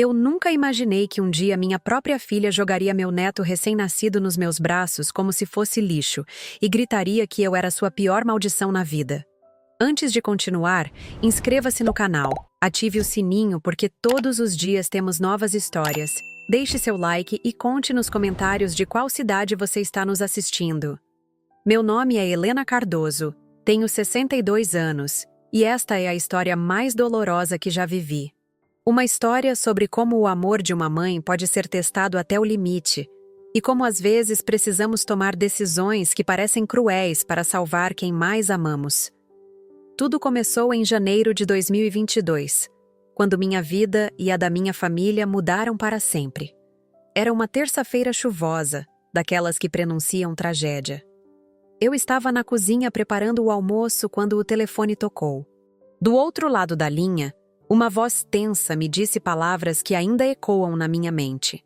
Eu nunca imaginei que um dia minha própria filha jogaria meu neto recém-nascido nos meus braços como se fosse lixo e gritaria que eu era sua pior maldição na vida. Antes de continuar, inscreva-se no canal, ative o sininho porque todos os dias temos novas histórias. Deixe seu like e conte nos comentários de qual cidade você está nos assistindo. Meu nome é Helena Cardoso, tenho 62 anos, e esta é a história mais dolorosa que já vivi. Uma história sobre como o amor de uma mãe pode ser testado até o limite, e como às vezes precisamos tomar decisões que parecem cruéis para salvar quem mais amamos. Tudo começou em janeiro de 2022, quando minha vida e a da minha família mudaram para sempre. Era uma terça-feira chuvosa, daquelas que prenunciam tragédia. Eu estava na cozinha preparando o almoço quando o telefone tocou. Do outro lado da linha, uma voz tensa me disse palavras que ainda ecoam na minha mente.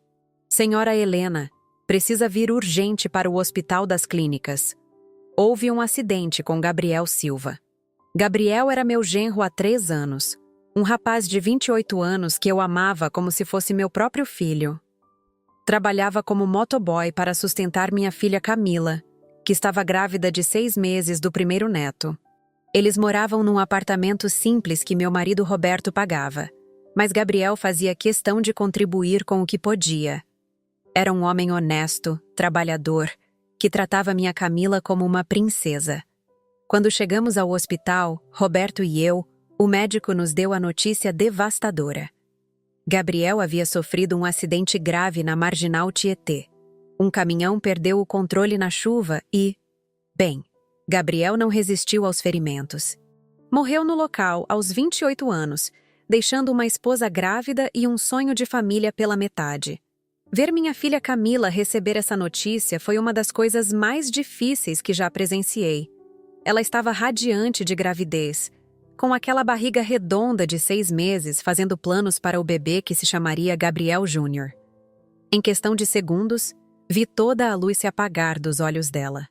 Senhora Helena, precisa vir urgente para o Hospital das Clínicas. Houve um acidente com Gabriel Silva. Gabriel era meu genro há 3 anos. Um rapaz de 28 anos que eu amava como se fosse meu próprio filho. Trabalhava como motoboy para sustentar minha filha Camila, que estava grávida de 6 meses do primeiro neto. Eles moravam num apartamento simples que meu marido Roberto pagava, mas Gabriel fazia questão de contribuir com o que podia. Era um homem honesto, trabalhador, que tratava minha Camila como uma princesa. Quando chegamos ao hospital, Roberto e eu, o médico nos deu a notícia devastadora. Gabriel havia sofrido um acidente grave na Marginal Tietê. Um caminhão perdeu o controle na chuva e... Bem, Gabriel não resistiu aos ferimentos. Morreu no local aos 28 anos, deixando uma esposa grávida e um sonho de família pela metade. Ver minha filha Camila receber essa notícia foi uma das coisas mais difíceis que já presenciei. Ela estava radiante de gravidez, com aquela barriga redonda de 6 meses fazendo planos para o bebê que se chamaria Gabriel Júnior. Em questão de segundos, vi toda a luz se apagar dos olhos dela.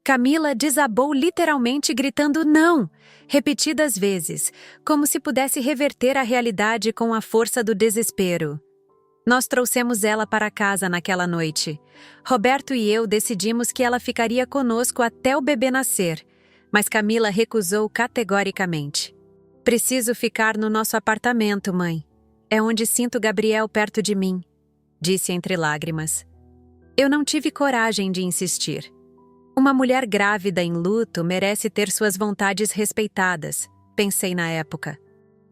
Camila desabou literalmente gritando "não", repetidas vezes, como se pudesse reverter a realidade com a força do desespero. Nós trouxemos ela para casa naquela noite. Roberto e eu decidimos que ela ficaria conosco até o bebê nascer, mas Camila recusou categoricamente. "Preciso ficar no nosso apartamento, mãe. É onde sinto Gabriel perto de mim", disse entre lágrimas. Eu não tive coragem de insistir. Uma mulher grávida em luto merece ter suas vontades respeitadas, pensei na época.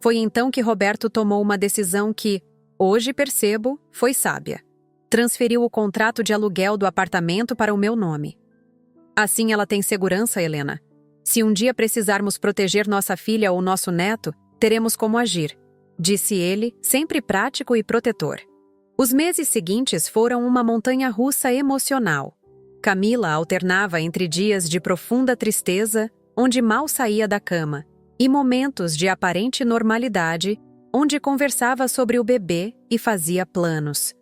Foi então que Roberto tomou uma decisão que, hoje percebo, foi sábia. Transferiu o contrato de aluguel do apartamento para o meu nome. "Assim ela tem segurança, Helena. Se um dia precisarmos proteger nossa filha ou nosso neto, teremos como agir", disse ele, sempre prático e protetor. Os meses seguintes foram uma montanha-russa emocional. Camila alternava entre dias de profunda tristeza, onde mal saía da cama, e momentos de aparente normalidade, onde conversava sobre o bebê e fazia planos.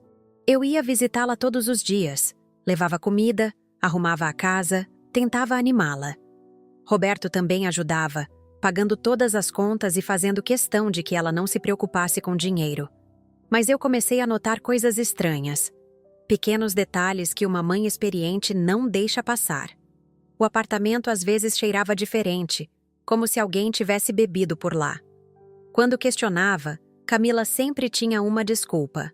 Eu ia visitá-la todos os dias, levava comida, arrumava a casa, tentava animá-la. Roberto também ajudava, pagando todas as contas e fazendo questão de que ela não se preocupasse com dinheiro. Mas eu comecei a notar coisas estranhas. Pequenos detalhes que uma mãe experiente não deixa passar. O apartamento às vezes cheirava diferente, como se alguém tivesse bebido por lá. Quando questionava, Camila sempre tinha uma desculpa.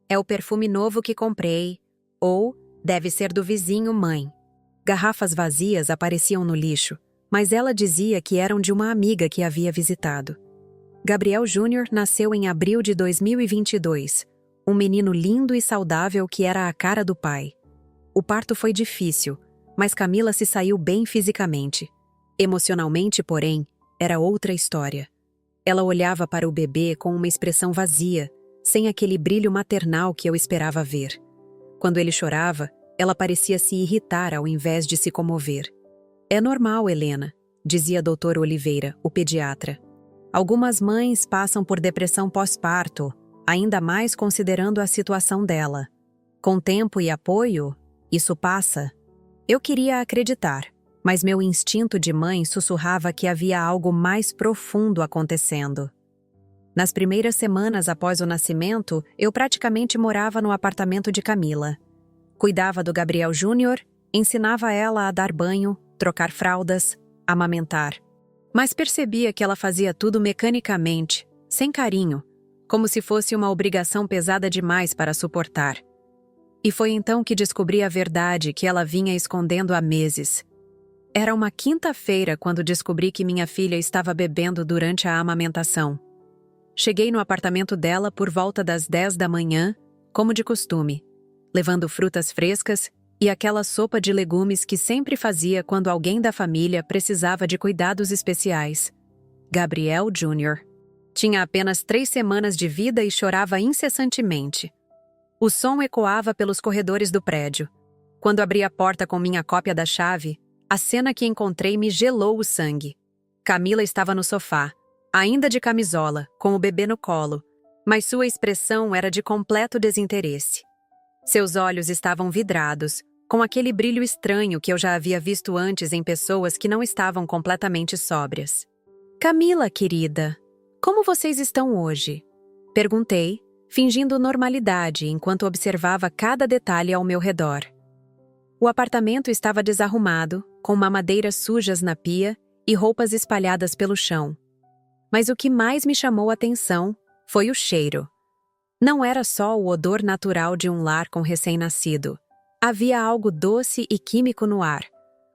"É o perfume novo que comprei", ou "deve ser do vizinho, mãe". Garrafas vazias apareciam no lixo, mas ela dizia que eram de uma amiga que havia visitado. Gabriel Júnior nasceu em abril de 2022, um menino lindo e saudável que era a cara do pai. O parto foi difícil, mas Camila se saiu bem fisicamente. Emocionalmente, porém, era outra história. Ela olhava para o bebê com uma expressão vazia, sem aquele brilho maternal que eu esperava ver. Quando ele chorava, ela parecia se irritar ao invés de se comover. "É normal, Helena", dizia Dr. Oliveira, o pediatra. "Algumas mães passam por depressão pós-parto, ainda mais considerando a situação dela. Com tempo e apoio, isso passa." Eu queria acreditar, mas meu instinto de mãe sussurrava que havia algo mais profundo acontecendo. Nas primeiras semanas após o nascimento, eu praticamente morava no apartamento de Camila. Cuidava do Gabriel Júnior, ensinava ela a dar banho, trocar fraldas, amamentar. Mas percebia que ela fazia tudo mecanicamente, sem carinho, como se fosse uma obrigação pesada demais para suportar. E foi então que descobri a verdade que ela vinha escondendo há meses. Era uma quinta-feira quando descobri que minha filha estava bebendo durante a amamentação. Cheguei no apartamento dela por volta das 10 da manhã, como de costume, levando frutas frescas e aquela sopa de legumes que sempre fazia quando alguém da família precisava de cuidados especiais. Gabriel Júnior. Tinha apenas 3 semanas de vida e chorava incessantemente. O som ecoava pelos corredores do prédio. Quando abri a porta com minha cópia da chave, a cena que encontrei me gelou o sangue. Camila estava no sofá, ainda de camisola, com o bebê no colo, mas sua expressão era de completo desinteresse. Seus olhos estavam vidrados, com aquele brilho estranho que eu já havia visto antes em pessoas que não estavam completamente sóbrias. "Camila, querida, como vocês estão hoje?" Perguntei, fingindo normalidade enquanto observava cada detalhe ao meu redor. O apartamento estava desarrumado, com mamadeiras sujas na pia e roupas espalhadas pelo chão. Mas o que mais me chamou a atenção foi o cheiro. Não era só o odor natural de um lar com recém-nascido. Havia algo doce e químico no ar,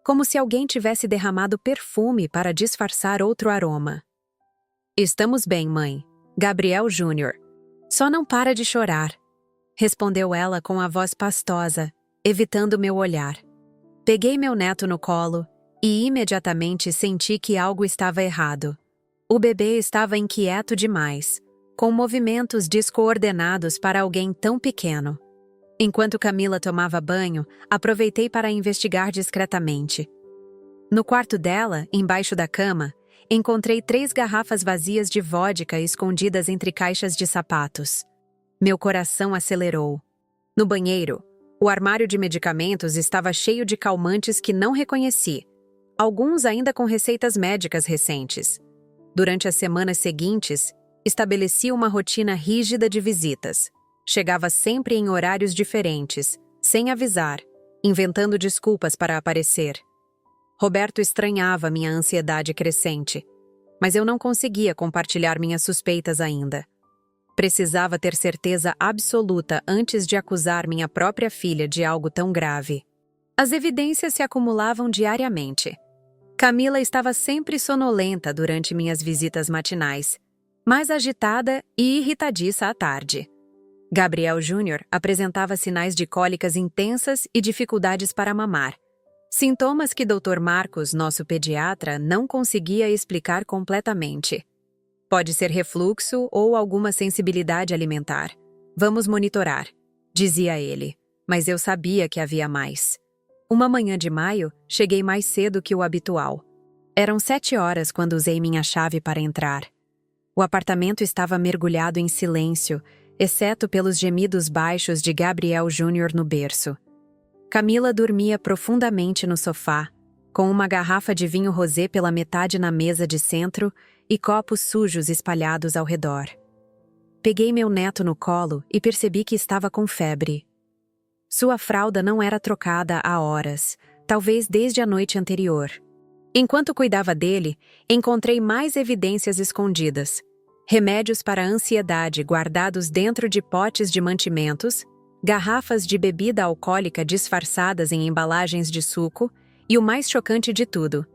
como se alguém tivesse derramado perfume para disfarçar outro aroma. "Estamos bem, mãe. Gabriel Júnior. Só não para de chorar", respondeu ela com a voz pastosa, evitando meu olhar. Peguei meu neto no colo e imediatamente senti que algo estava errado. O bebê estava inquieto demais, com movimentos descoordenados para alguém tão pequeno. Enquanto Camila tomava banho, aproveitei para investigar discretamente. No quarto dela, embaixo da cama, encontrei 3 garrafas vazias de vodka escondidas entre caixas de sapatos. Meu coração acelerou. No banheiro, o armário de medicamentos estava cheio de calmantes que não reconheci, alguns ainda com receitas médicas recentes. Durante as semanas seguintes, estabeleci uma rotina rígida de visitas. Chegava sempre em horários diferentes, sem avisar, inventando desculpas para aparecer. Roberto estranhava minha ansiedade crescente, mas eu não conseguia compartilhar minhas suspeitas ainda. Precisava ter certeza absoluta antes de acusar minha própria filha de algo tão grave. As evidências se acumulavam diariamente. Camila estava sempre sonolenta durante minhas visitas matinais, mais agitada e irritadiça à tarde. Gabriel Júnior apresentava sinais de cólicas intensas e dificuldades para mamar. Sintomas que Dr. Marcos, nosso pediatra, não conseguia explicar completamente. "Pode ser refluxo ou alguma sensibilidade alimentar. Vamos monitorar", dizia ele, mas eu sabia que havia mais. Uma manhã de maio, cheguei mais cedo que o habitual. Eram 7 horas quando usei minha chave para entrar. O apartamento estava mergulhado em silêncio, exceto pelos gemidos baixos de Gabriel Júnior no berço. Camila dormia profundamente no sofá, com uma garrafa de vinho rosé pela metade na mesa de centro e copos sujos espalhados ao redor. Peguei meu neto no colo e percebi que estava com febre. Sua fralda não era trocada há horas, talvez desde a noite anterior. Enquanto cuidava dele, encontrei mais evidências escondidas. Remédios para a ansiedade guardados dentro de potes de mantimentos, garrafas de bebida alcoólica disfarçadas em embalagens de suco e o mais chocante de tudo,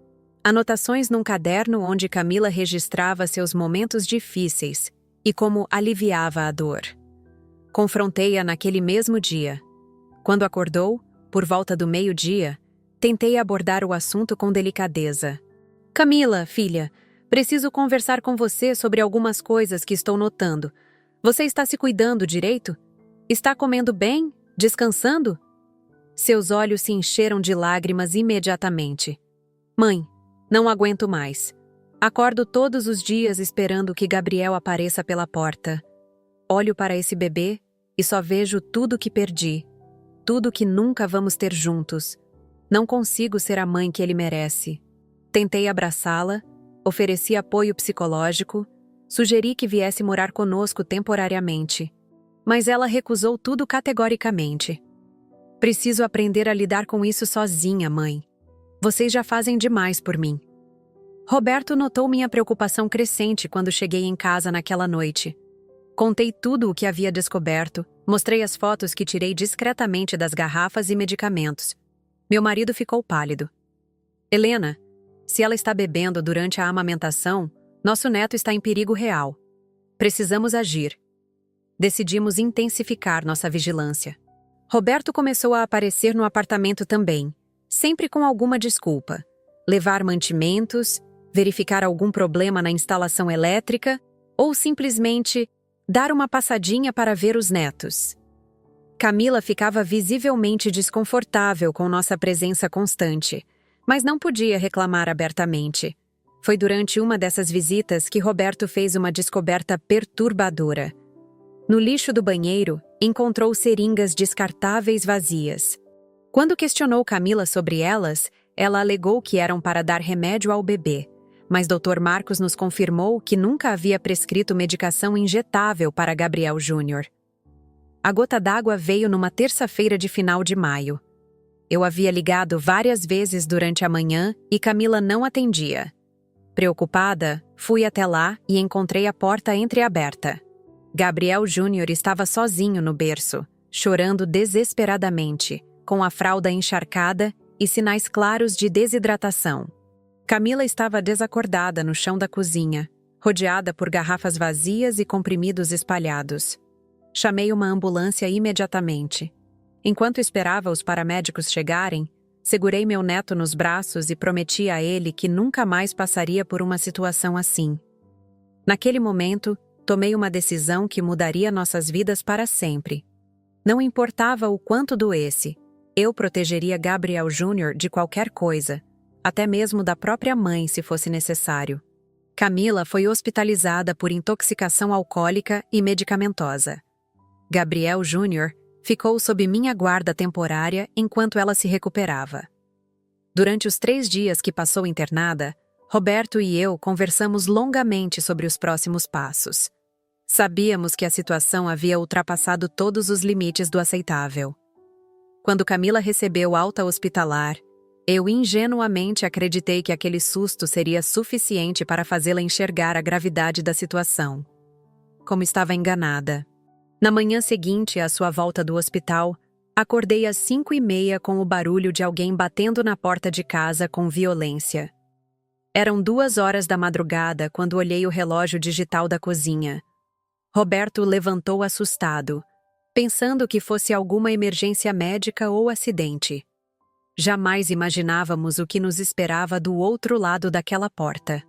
anotações num caderno onde Camila registrava seus momentos difíceis e como aliviava a dor. Confrontei-a naquele mesmo dia. Quando acordou, por volta do meio-dia, tentei abordar o assunto com delicadeza. "Camila, filha, preciso conversar com você sobre algumas coisas que estou notando. Você está se cuidando direito? Está comendo bem? Descansando?" Seus olhos se encheram de lágrimas imediatamente. "Mãe, não aguento mais. Acordo todos os dias esperando que Gabriel apareça pela porta. Olho para esse bebê e só vejo tudo que perdi, tudo que nunca vamos ter juntos. Não consigo ser a mãe que ele merece." Tentei abraçá-la, ofereci apoio psicológico, Sugeri que viesse morar conosco temporariamente, mas ela recusou tudo categoricamente. Preciso aprender a lidar com isso sozinha, mãe. Vocês já fazem demais por mim. Roberto notou minha preocupação crescente quando cheguei em casa naquela noite. Contei tudo o que havia descoberto, mostrei as fotos que tirei discretamente das garrafas e medicamentos. Meu marido ficou pálido. Helena, se ela está bebendo durante a amamentação, nosso neto está em perigo real. Precisamos agir. Decidimos intensificar nossa vigilância. Roberto começou a aparecer no apartamento também, sempre com alguma desculpa. Levar mantimentos, verificar algum problema na instalação elétrica ou simplesmente dar uma passadinha para ver os netos. Camila ficava visivelmente desconfortável com nossa presença constante, mas não podia reclamar abertamente. Foi durante uma dessas visitas que Roberto fez uma descoberta perturbadora. No lixo do banheiro, encontrou seringas descartáveis vazias. Quando questionou Camila sobre elas, ela alegou que eram para dar remédio ao bebê, mas Dr. Marcos nos confirmou que nunca havia prescrito medicação injetável para Gabriel Júnior. A gota d'água veio numa terça-feira de final de maio. Eu havia ligado várias vezes durante a manhã e Camila não atendia. Preocupada, fui até lá e encontrei a porta entreaberta. Gabriel Júnior estava sozinho no berço, chorando desesperadamente, com a fralda encharcada e sinais claros de desidratação. Camila estava desacordada no chão da cozinha, rodeada por garrafas vazias e comprimidos espalhados. Chamei uma ambulância imediatamente. Enquanto esperava os paramédicos chegarem, segurei meu neto nos braços e prometi a ele que nunca mais passaria por uma situação assim. Naquele momento, tomei uma decisão que mudaria nossas vidas para sempre. Não importava o quanto doesse, eu protegeria Gabriel Júnior de qualquer coisa, até mesmo da própria mãe se fosse necessário. Camila foi hospitalizada por intoxicação alcoólica e medicamentosa. Gabriel Júnior ficou sob minha guarda temporária enquanto ela se recuperava. Durante os 3 dias que passou internada, Roberto e eu conversamos longamente sobre os próximos passos. Sabíamos que a situação havia ultrapassado todos os limites do aceitável. Quando Camila recebeu alta hospitalar, eu ingenuamente acreditei que aquele susto seria suficiente para fazê-la enxergar a gravidade da situação. Como estava enganada. Na manhã seguinte à sua volta do hospital, acordei às 5h30 com o barulho de alguém batendo na porta de casa com violência. Eram 2 horas da madrugada quando olhei o relógio digital da cozinha. Roberto levantou assustado, pensando que fosse alguma emergência médica ou acidente. Jamais imaginávamos o que nos esperava do outro lado daquela porta.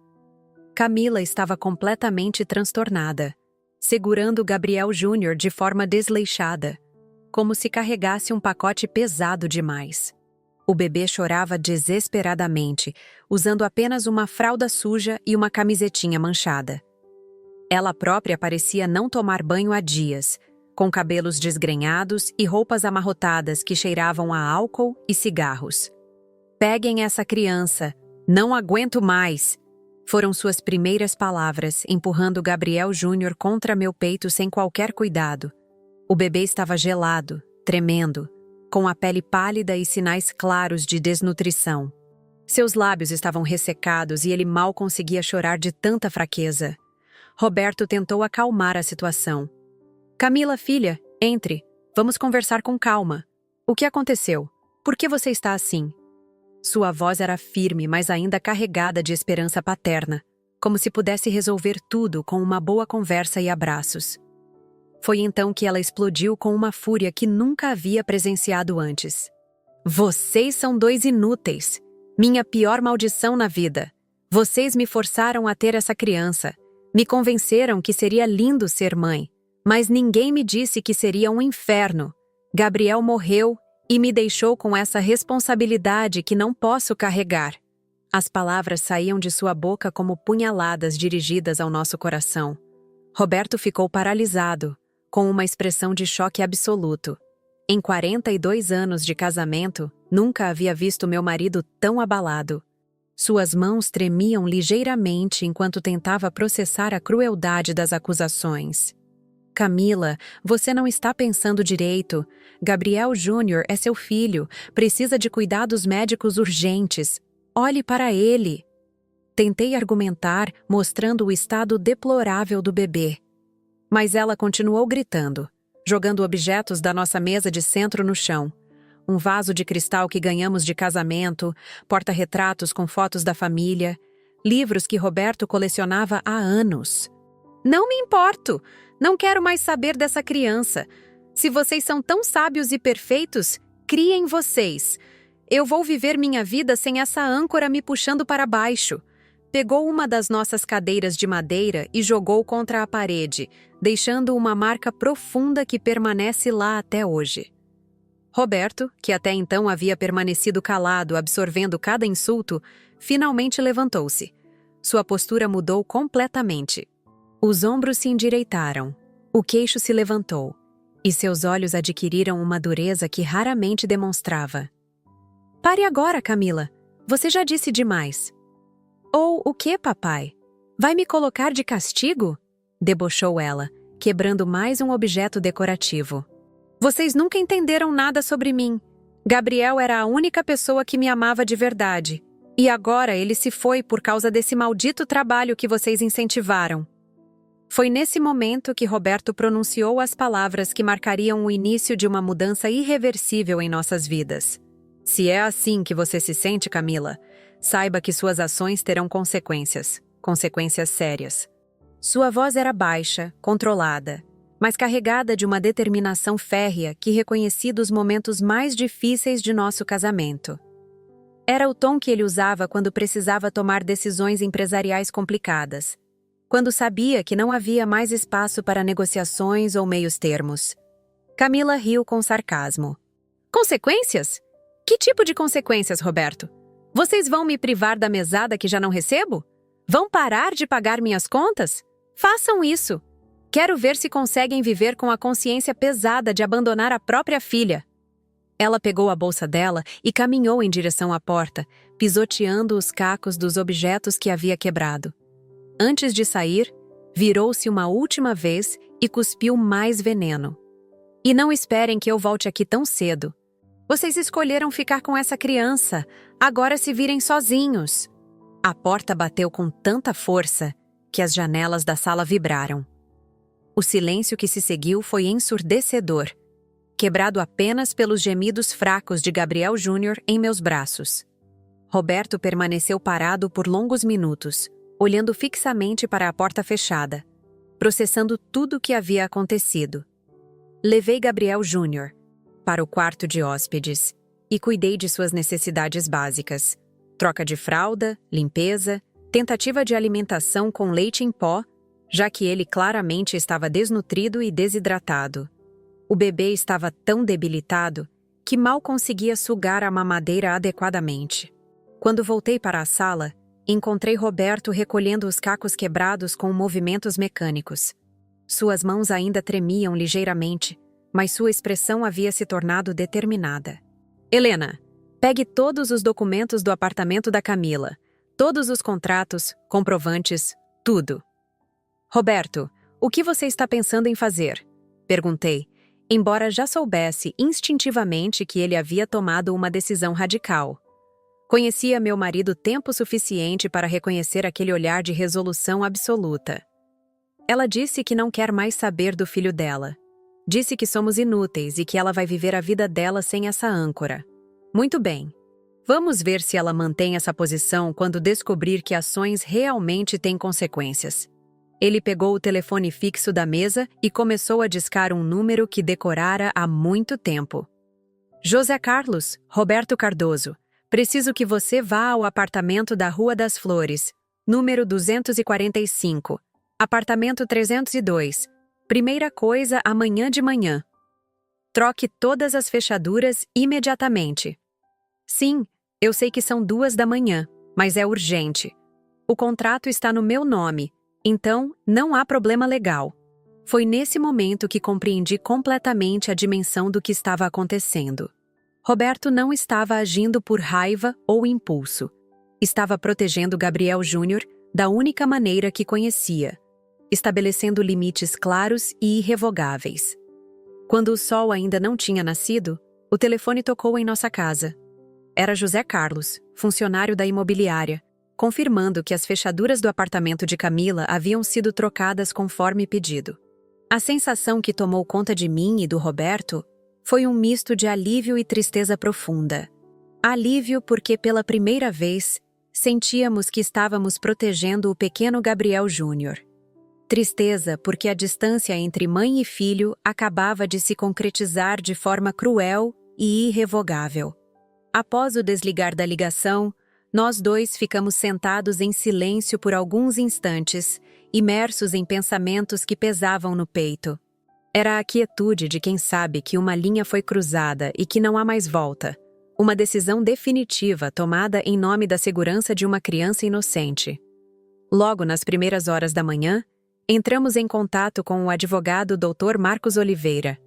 Camila estava completamente transtornada, segurando Gabriel Júnior de forma desleixada, como se carregasse um pacote pesado demais. O bebê chorava desesperadamente, usando apenas uma fralda suja e uma camisetinha manchada. Ela própria parecia não tomar banho há dias, com cabelos desgrenhados e roupas amarrotadas que cheiravam a álcool e cigarros. "Peguem essa criança, não aguento mais!" Foram suas primeiras palavras, empurrando Gabriel Júnior contra meu peito sem qualquer cuidado. O bebê estava gelado, tremendo, com a pele pálida e sinais claros de desnutrição. Seus lábios estavam ressecados e ele mal conseguia chorar de tanta fraqueza. Roberto tentou acalmar a situação. "Camila, filha, entre. Vamos conversar com calma. O que aconteceu? Por que você está assim?" Sua voz era firme, mas ainda carregada de esperança paterna, como se pudesse resolver tudo com uma boa conversa e abraços. Foi então que ela explodiu com uma fúria que nunca havia presenciado antes. "Vocês são 2 inúteis. Minha pior maldição na vida. Vocês me forçaram a ter essa criança. Me convenceram que seria lindo ser mãe, mas ninguém me disse que seria um inferno. Gabriel morreu e me deixou com essa responsabilidade que não posso carregar." As palavras saíam de sua boca como punhaladas dirigidas ao nosso coração. Roberto ficou paralisado, com uma expressão de choque absoluto. Em 42 anos de casamento, nunca havia visto meu marido tão abalado. Suas mãos tremiam ligeiramente enquanto tentava processar a crueldade das acusações. Camila, você não está pensando direito. Gabriel Júnior é seu filho, precisa de cuidados médicos urgentes. Olhe para ele. Tentei argumentar, mostrando o estado deplorável do bebê. Mas ela continuou gritando, jogando objetos da nossa mesa de centro no chão. Um vaso de cristal que ganhamos de casamento, porta-retratos com fotos da família, livros que Roberto colecionava há anos. Não me importo! Não quero mais saber dessa criança. Se vocês são tão sábios e perfeitos, criem vocês. Eu vou viver minha vida sem essa âncora me puxando para baixo. Pegou uma das nossas cadeiras de madeira e jogou contra a parede, deixando uma marca profunda que permanece lá até hoje. Roberto, que até então havia permanecido calado, absorvendo cada insulto, finalmente levantou-se. Sua postura mudou completamente. Os ombros se endireitaram, o queixo se levantou, e seus olhos adquiriram uma dureza que raramente demonstrava. Pare agora, Camila. Você já disse demais. Ou o que, papai? Vai me colocar de castigo? Debochou ela, quebrando mais um objeto decorativo. Vocês nunca entenderam nada sobre mim. Gabriel era a única pessoa que me amava de verdade. E agora ele se foi por causa desse maldito trabalho que vocês incentivaram. Foi nesse momento que Roberto pronunciou as palavras que marcariam o início de uma mudança irreversível em nossas vidas. Se é assim que você se sente, Camila, saiba que suas ações terão consequências, consequências sérias. Sua voz era baixa, controlada, mas carregada de uma determinação férrea que reconheci dos momentos mais difíceis de nosso casamento. Era o tom que ele usava quando precisava tomar decisões empresariais complicadas, quando sabia que não havia mais espaço para negociações ou meios-termos. Camila riu com sarcasmo. Consequências? Que tipo de consequências, Roberto? Vocês vão me privar da mesada que já não recebo? Vão parar de pagar minhas contas? Façam isso! Quero ver se conseguem viver com a consciência pesada de abandonar a própria filha. Ela pegou a bolsa dela e caminhou em direção à porta, pisoteando os cacos dos objetos que havia quebrado. Antes de sair, virou-se uma última vez e cuspiu mais veneno. E não esperem que eu volte aqui tão cedo. Vocês escolheram ficar com essa criança. Agora se virem sozinhos. A porta bateu com tanta força que as janelas da sala vibraram. O silêncio que se seguiu foi ensurdecedor, quebrado apenas pelos gemidos fracos de Gabriel Júnior em meus braços. Roberto permaneceu parado por longos minutos, olhando fixamente para a porta fechada, processando tudo o que havia acontecido. Levei Gabriel Júnior para o quarto de hóspedes e cuidei de suas necessidades básicas: troca de fralda, limpeza, tentativa de alimentação com leite em pó, já que ele claramente estava desnutrido e desidratado. O bebê estava tão debilitado que mal conseguia sugar a mamadeira adequadamente. Quando voltei para a sala, encontrei Roberto recolhendo os cacos quebrados com movimentos mecânicos. Suas mãos ainda tremiam ligeiramente, mas sua expressão havia se tornado determinada. Helena, pegue todos os documentos do apartamento da Camila, todos os contratos, comprovantes, tudo. Roberto, o que você está pensando em fazer? Perguntei, embora já soubesse instintivamente que ele havia tomado uma decisão radical. Conhecia meu marido tempo suficiente para reconhecer aquele olhar de resolução absoluta. Ela disse que não quer mais saber do filho dela. Disse que somos inúteis e que ela vai viver a vida dela sem essa âncora. Muito bem. Vamos ver se ela mantém essa posição quando descobrir que ações realmente têm consequências. Ele pegou o telefone fixo da mesa e começou a discar um número que decorara há muito tempo. José Carlos, Roberto Cardoso, preciso que você vá ao apartamento da Rua das Flores, número 245, apartamento 302. Primeira coisa amanhã de manhã. Troque todas as fechaduras imediatamente. Sim, eu sei que são 2 da manhã, mas é urgente. O contrato está no meu nome. Então, não há problema legal. Foi nesse momento que compreendi completamente a dimensão do que estava acontecendo. Roberto não estava agindo por raiva ou impulso. Estava protegendo Gabriel Júnior da única maneira que conhecia, estabelecendo limites claros e irrevogáveis. Quando o sol ainda não tinha nascido, o telefone tocou em nossa casa. Era José Carlos, funcionário da imobiliária, confirmando que as fechaduras do apartamento de Camila haviam sido trocadas conforme pedido. A sensação que tomou conta de mim e do Roberto foi um misto de alívio e tristeza profunda. Alívio porque, pela primeira vez, sentíamos que estávamos protegendo o pequeno Gabriel Júnior. Tristeza porque a distância entre mãe e filho acabava de se concretizar de forma cruel e irrevogável. Após o desligar da ligação, nós dois ficamos sentados em silêncio por alguns instantes, imersos em pensamentos que pesavam no peito. Era a quietude de quem sabe que uma linha foi cruzada e que não há mais volta. Uma decisão definitiva tomada em nome da segurança de uma criança inocente. Logo nas primeiras horas da manhã, entramos em contato com o advogado Dr. Marcos Oliveira.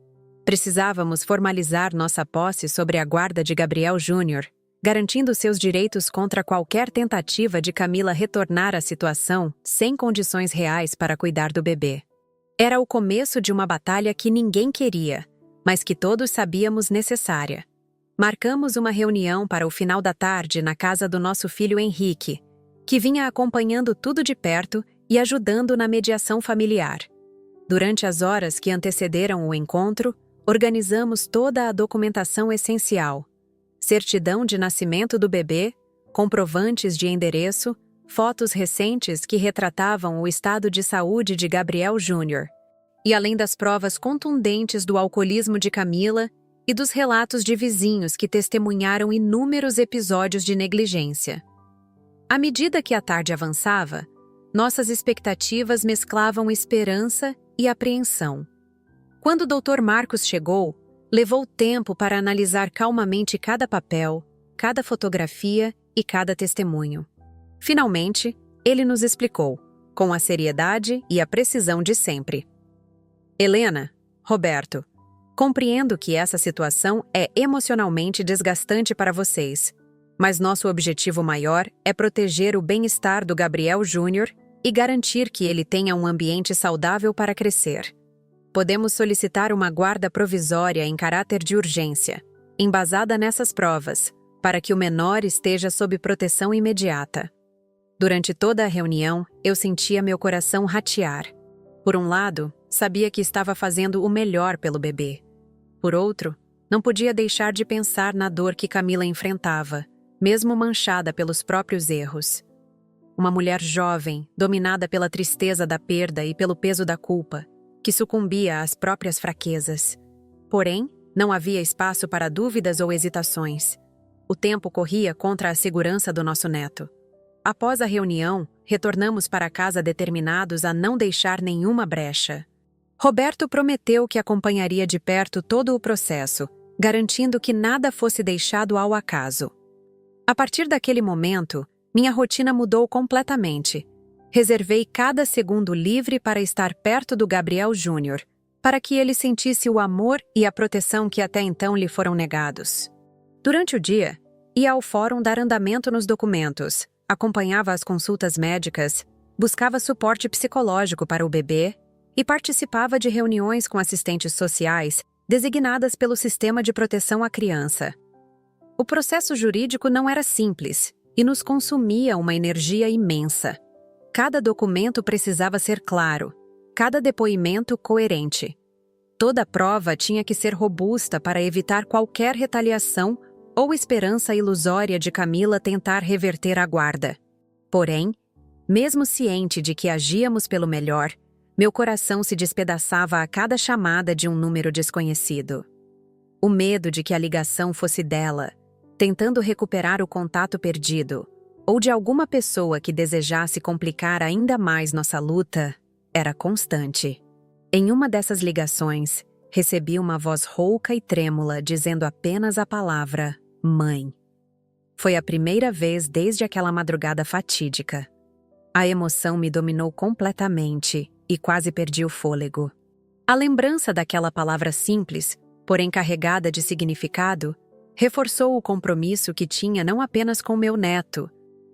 Precisávamos formalizar nossa posse sobre a guarda de Gabriel Júnior, garantindo seus direitos contra qualquer tentativa de Camila retornar à situação sem condições reais para cuidar do bebê. Era o começo de uma batalha que ninguém queria, mas que todos sabíamos necessária. Marcamos uma reunião para o final da tarde na casa do nosso filho Henrique, que vinha acompanhando tudo de perto e ajudando na mediação familiar. Durante as horas que antecederam o encontro, organizamos toda a documentação essencial: certidão de nascimento do bebê, comprovantes de endereço, fotos recentes que retratavam o estado de saúde de Gabriel Júnior, e além das provas contundentes do alcoolismo de Camila e dos relatos de vizinhos que testemunharam inúmeros episódios de negligência. À medida que a tarde avançava, nossas expectativas mesclavam esperança e apreensão. Quando o Dr. Marcos chegou, levou tempo para analisar calmamente cada papel, cada fotografia e cada testemunho. Finalmente, ele nos explicou, com a seriedade e a precisão de sempre. Helena, Roberto, compreendo que essa situação é emocionalmente desgastante para vocês, mas nosso objetivo maior é proteger o bem-estar do Gabriel Júnior e garantir que ele tenha um ambiente saudável para crescer. Podemos solicitar uma guarda provisória em caráter de urgência, embasada nessas provas, para que o menor esteja sob proteção imediata. Durante toda a reunião, eu sentia meu coração ratear. Por um lado, sabia que estava fazendo o melhor pelo bebê. Por outro, não podia deixar de pensar na dor que Camila enfrentava, mesmo manchada pelos próprios erros. Uma mulher jovem, dominada pela tristeza da perda e pelo peso da culpa, que sucumbia às próprias fraquezas. Porém, não havia espaço para dúvidas ou hesitações. O tempo corria contra a segurança do nosso neto. Após a reunião, retornamos para casa determinados a não deixar nenhuma brecha. Roberto prometeu que acompanharia de perto todo o processo, garantindo que nada fosse deixado ao acaso. A partir daquele momento, minha rotina mudou completamente. Reservei cada segundo livre para estar perto do Gabriel Júnior, para que ele sentisse o amor e a proteção que até então lhe foram negados. Durante o dia, ia ao fórum dar andamento nos documentos, acompanhava as consultas médicas, buscava suporte psicológico para o bebê e participava de reuniões com assistentes sociais designadas pelo Sistema de Proteção à Criança. O processo jurídico não era simples e nos consumia uma energia imensa. Cada documento precisava ser claro, cada depoimento coerente. Toda prova tinha que ser robusta para evitar qualquer retaliação ou esperança ilusória de Camila tentar reverter a guarda. Porém, mesmo ciente de que agíamos pelo melhor, meu coração se despedaçava a cada chamada de um número desconhecido. O medo de que a ligação fosse dela, tentando recuperar o contato perdido, ou de alguma pessoa que desejasse complicar ainda mais nossa luta, era constante. Em uma dessas ligações, recebi uma voz rouca e trêmula dizendo apenas a palavra mãe. Foi a primeira vez desde aquela madrugada fatídica. A emoção me dominou completamente e quase perdi o fôlego. A lembrança daquela palavra simples, porém carregada de significado, reforçou o compromisso que tinha não apenas com meu neto,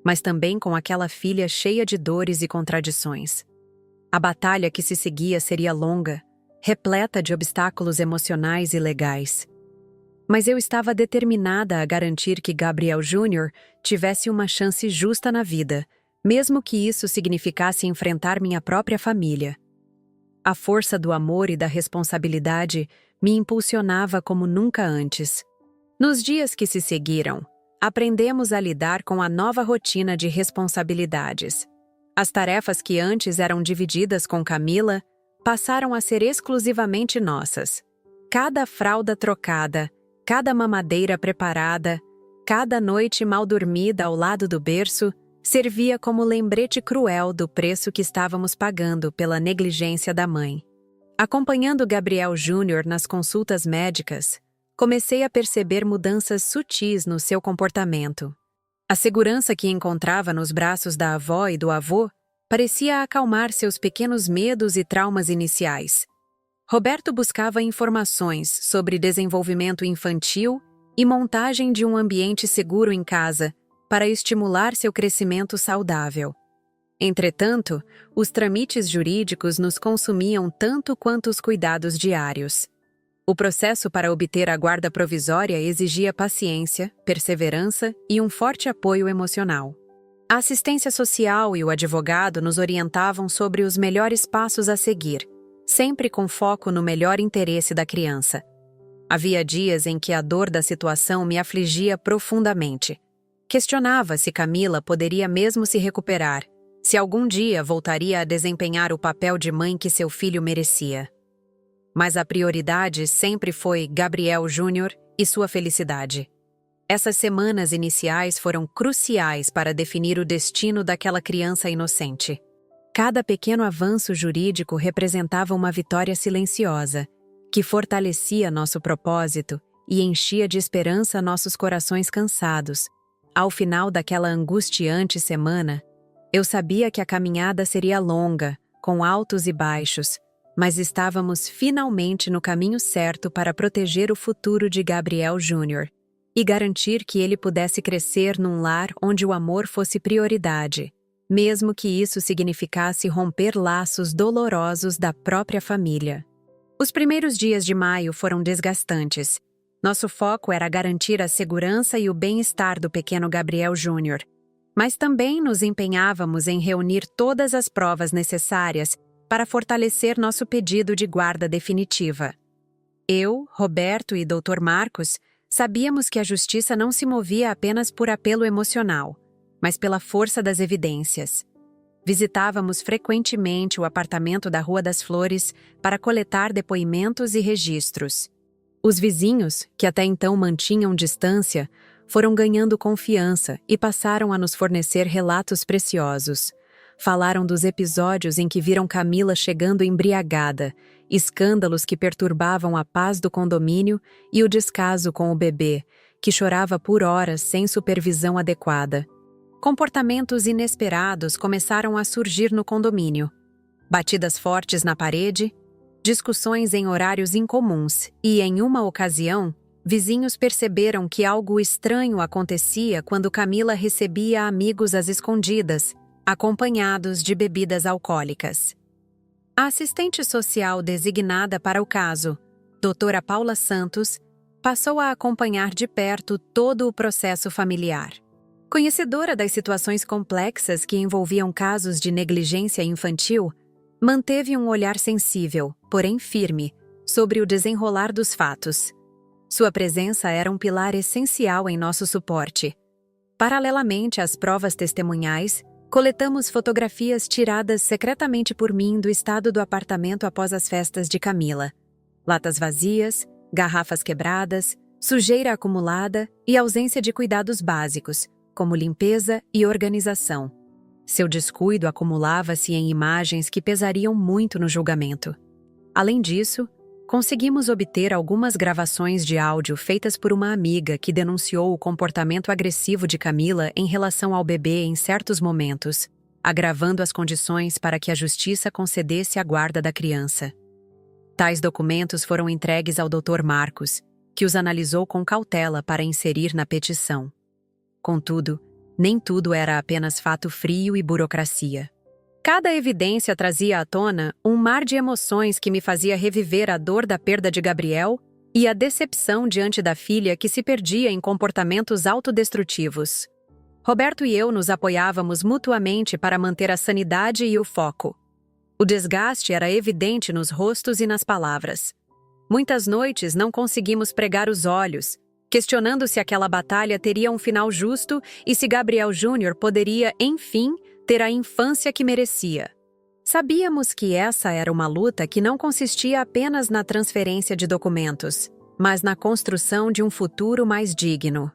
mas também com aquela filha cheia de dores e contradições. A batalha que se seguia seria longa, repleta de obstáculos emocionais e legais. Mas eu estava determinada a garantir que Gabriel Júnior tivesse uma chance justa na vida, mesmo que isso significasse enfrentar minha própria família. A força do amor e da responsabilidade me impulsionava como nunca antes. Nos dias que se seguiram, aprendemos a lidar com a nova rotina de responsabilidades. As tarefas que antes eram divididas com Camila passaram a ser exclusivamente nossas. Cada fralda trocada, cada mamadeira preparada, cada noite mal dormida ao lado do berço servia como lembrete cruel do preço que estávamos pagando pela negligência da mãe. Acompanhando Gabriel Júnior nas consultas médicas, comecei a perceber mudanças sutis no seu comportamento. A segurança que encontrava nos braços da avó e do avô parecia acalmar seus pequenos medos e traumas iniciais. Roberto buscava informações sobre desenvolvimento infantil e montagem de um ambiente seguro em casa para estimular seu crescimento saudável. Entretanto, os trâmites jurídicos nos consumiam tanto quanto os cuidados diários. O processo para obter a guarda provisória exigia paciência, perseverança e um forte apoio emocional. A assistência social e o advogado nos orientavam sobre os melhores passos a seguir, sempre com foco no melhor interesse da criança. Havia dias em que a dor da situação me afligia profundamente. Questionava se Camila poderia mesmo se recuperar, se algum dia voltaria a desempenhar o papel de mãe que seu filho merecia. Mas a prioridade sempre foi Gabriel Júnior e sua felicidade. Essas semanas iniciais foram cruciais para definir o destino daquela criança inocente. Cada pequeno avanço jurídico representava uma vitória silenciosa, que fortalecia nosso propósito e enchia de esperança nossos corações cansados. Ao final daquela angustiante semana, eu sabia que a caminhada seria longa, com altos e baixos, mas estávamos finalmente no caminho certo para proteger o futuro de Gabriel Júnior e garantir que ele pudesse crescer num lar onde o amor fosse prioridade, mesmo que isso significasse romper laços dolorosos da própria família. Os primeiros dias de maio foram desgastantes. Nosso foco era garantir a segurança e o bem-estar do pequeno Gabriel Júnior, mas também nos empenhávamos em reunir todas as provas necessárias para fortalecer nosso pedido de guarda definitiva. Eu, Roberto e Dr. Marcos sabíamos que a justiça não se movia apenas por apelo emocional, mas pela força das evidências. Visitávamos frequentemente o apartamento da Rua das Flores para coletar depoimentos e registros. Os vizinhos, que até então mantinham distância, foram ganhando confiança e passaram a nos fornecer relatos preciosos. Falaram dos episódios em que viram Camila chegando embriagada, escândalos que perturbavam a paz do condomínio e o descaso com o bebê, que chorava por horas sem supervisão adequada. Comportamentos inesperados começaram a surgir no condomínio. Batidas fortes na parede, discussões em horários incomuns e, em uma ocasião, vizinhos perceberam que algo estranho acontecia quando Camila recebia amigos às escondidas, acompanhados de bebidas alcoólicas. A assistente social designada para o caso, doutora Paula Santos, passou a acompanhar de perto todo o processo familiar. Conhecedora das situações complexas que envolviam casos de negligência infantil, manteve um olhar sensível, porém firme, sobre o desenrolar dos fatos. Sua presença era um pilar essencial em nosso suporte. Paralelamente às provas testemunhais, coletamos fotografias tiradas secretamente por mim do estado do apartamento após as festas de Camila. Latas vazias, garrafas quebradas, sujeira acumulada e ausência de cuidados básicos, como limpeza e organização. Seu descuido acumulava-se em imagens que pesariam muito no julgamento. Além disso, conseguimos obter algumas gravações de áudio feitas por uma amiga que denunciou o comportamento agressivo de Camila em relação ao bebê em certos momentos, agravando as condições para que a justiça concedesse a guarda da criança. Tais documentos foram entregues ao Dr. Marcos, que os analisou com cautela para inserir na petição. Contudo, Nem tudo era apenas fato frio e burocracia. Cada evidência trazia à tona um mar de emoções que me fazia reviver a dor da perda de Gabriel e a decepção diante da filha que se perdia em comportamentos autodestrutivos. Roberto e eu nos apoiávamos mutuamente para manter a sanidade e o foco. O desgaste era evidente nos rostos e nas palavras. Muitas noites não conseguimos pregar os olhos, questionando se aquela batalha teria um final justo e se Gabriel Júnior poderia, enfim, ter a infância que merecia. Sabíamos que essa era uma luta que não consistia apenas na transferência de documentos, mas na construção de um futuro mais digno.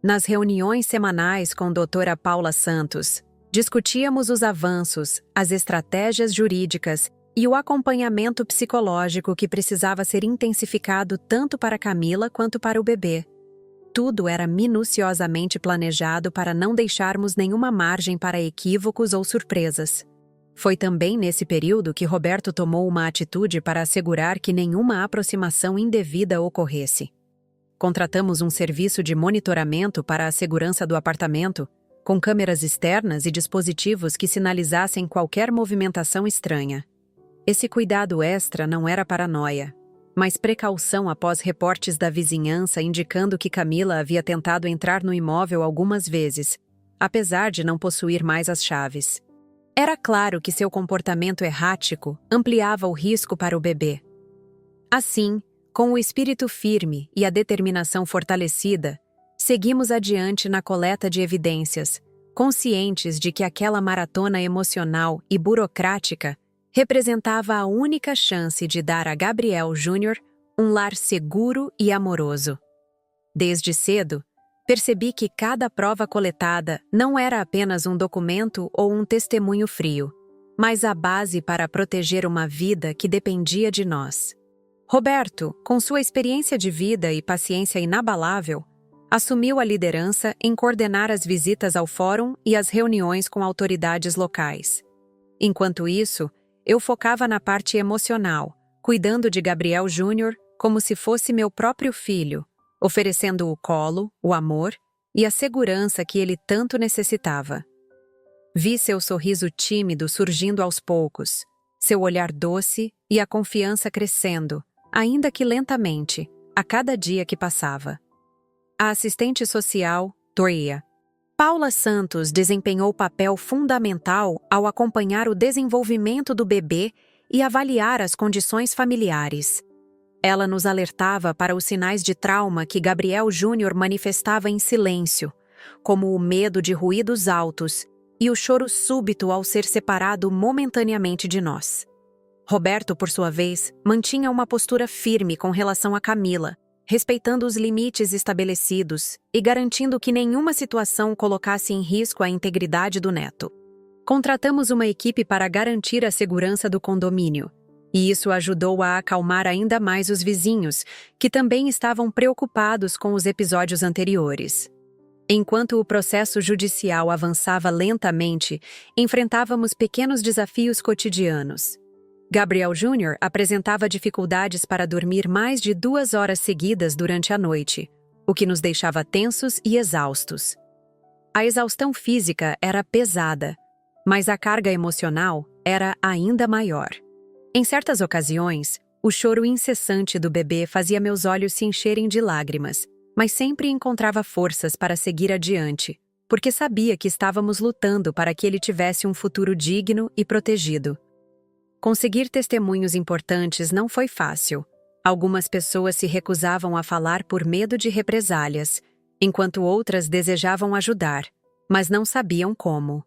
Nas reuniões semanais com a doutora Paula Santos, discutíamos os avanços, as estratégias jurídicas e o acompanhamento psicológico que precisava ser intensificado tanto para Camila quanto para o bebê. Tudo era minuciosamente planejado para não deixarmos nenhuma margem para equívocos ou surpresas. Foi também nesse período que Roberto tomou uma atitude para assegurar que nenhuma aproximação indevida ocorresse. Contratamos um serviço de monitoramento para a segurança do apartamento, com câmeras externas e dispositivos que sinalizassem qualquer movimentação estranha. Esse cuidado extra não era paranoia, mas precaução após reportes da vizinhança indicando que Camila havia tentado entrar no imóvel algumas vezes, apesar de não possuir mais as chaves. Era claro que seu comportamento errático ampliava o risco para o bebê. Assim, com o espírito firme e a determinação fortalecida, seguimos adiante na coleta de evidências, conscientes de que aquela maratona emocional e burocrática representava a única chance de dar a Gabriel Júnior um lar seguro e amoroso. Desde cedo, percebi que cada prova coletada não era apenas um documento ou um testemunho frio, mas a base para proteger uma vida que dependia de nós. Roberto, com sua experiência de vida e paciência inabalável, assumiu a liderança em coordenar as visitas ao fórum e as reuniões com autoridades locais. Enquanto isso, eu focava na parte emocional, cuidando de Gabriel Júnior como se fosse meu próprio filho, oferecendo o colo, o amor e a segurança que ele tanto necessitava. Vi seu sorriso tímido surgindo aos poucos, seu olhar doce e a confiança crescendo, ainda que lentamente, a cada dia que passava. A assistente social, Toria, Paula Santos desempenhou papel fundamental ao acompanhar o desenvolvimento do bebê e avaliar as condições familiares. Ela nos alertava para os sinais de trauma que Gabriel Júnior manifestava em silêncio, como o medo de ruídos altos e o choro súbito ao ser separado momentaneamente de nós. Roberto, por sua vez, mantinha uma postura firme com relação a Camila, respeitando os limites estabelecidos e garantindo que nenhuma situação colocasse em risco a integridade do neto. Contratamos uma equipe para garantir a segurança do condomínio, e isso ajudou a acalmar ainda mais os vizinhos, que também estavam preocupados com os episódios anteriores. Enquanto o processo judicial avançava lentamente, enfrentávamos pequenos desafios cotidianos. Gabriel Júnior apresentava dificuldades para dormir mais de 2 horas seguidas durante a noite, o que nos deixava tensos e exaustos. A exaustão física era pesada, mas a carga emocional era ainda maior. Em certas ocasiões, o choro incessante do bebê fazia meus olhos se encherem de lágrimas, mas sempre encontrava forças para seguir adiante, porque sabia que estávamos lutando para que ele tivesse um futuro digno e protegido. Conseguir testemunhos importantes não foi fácil. Algumas pessoas se recusavam a falar por medo de represálias, enquanto outras desejavam ajudar, mas não sabiam como.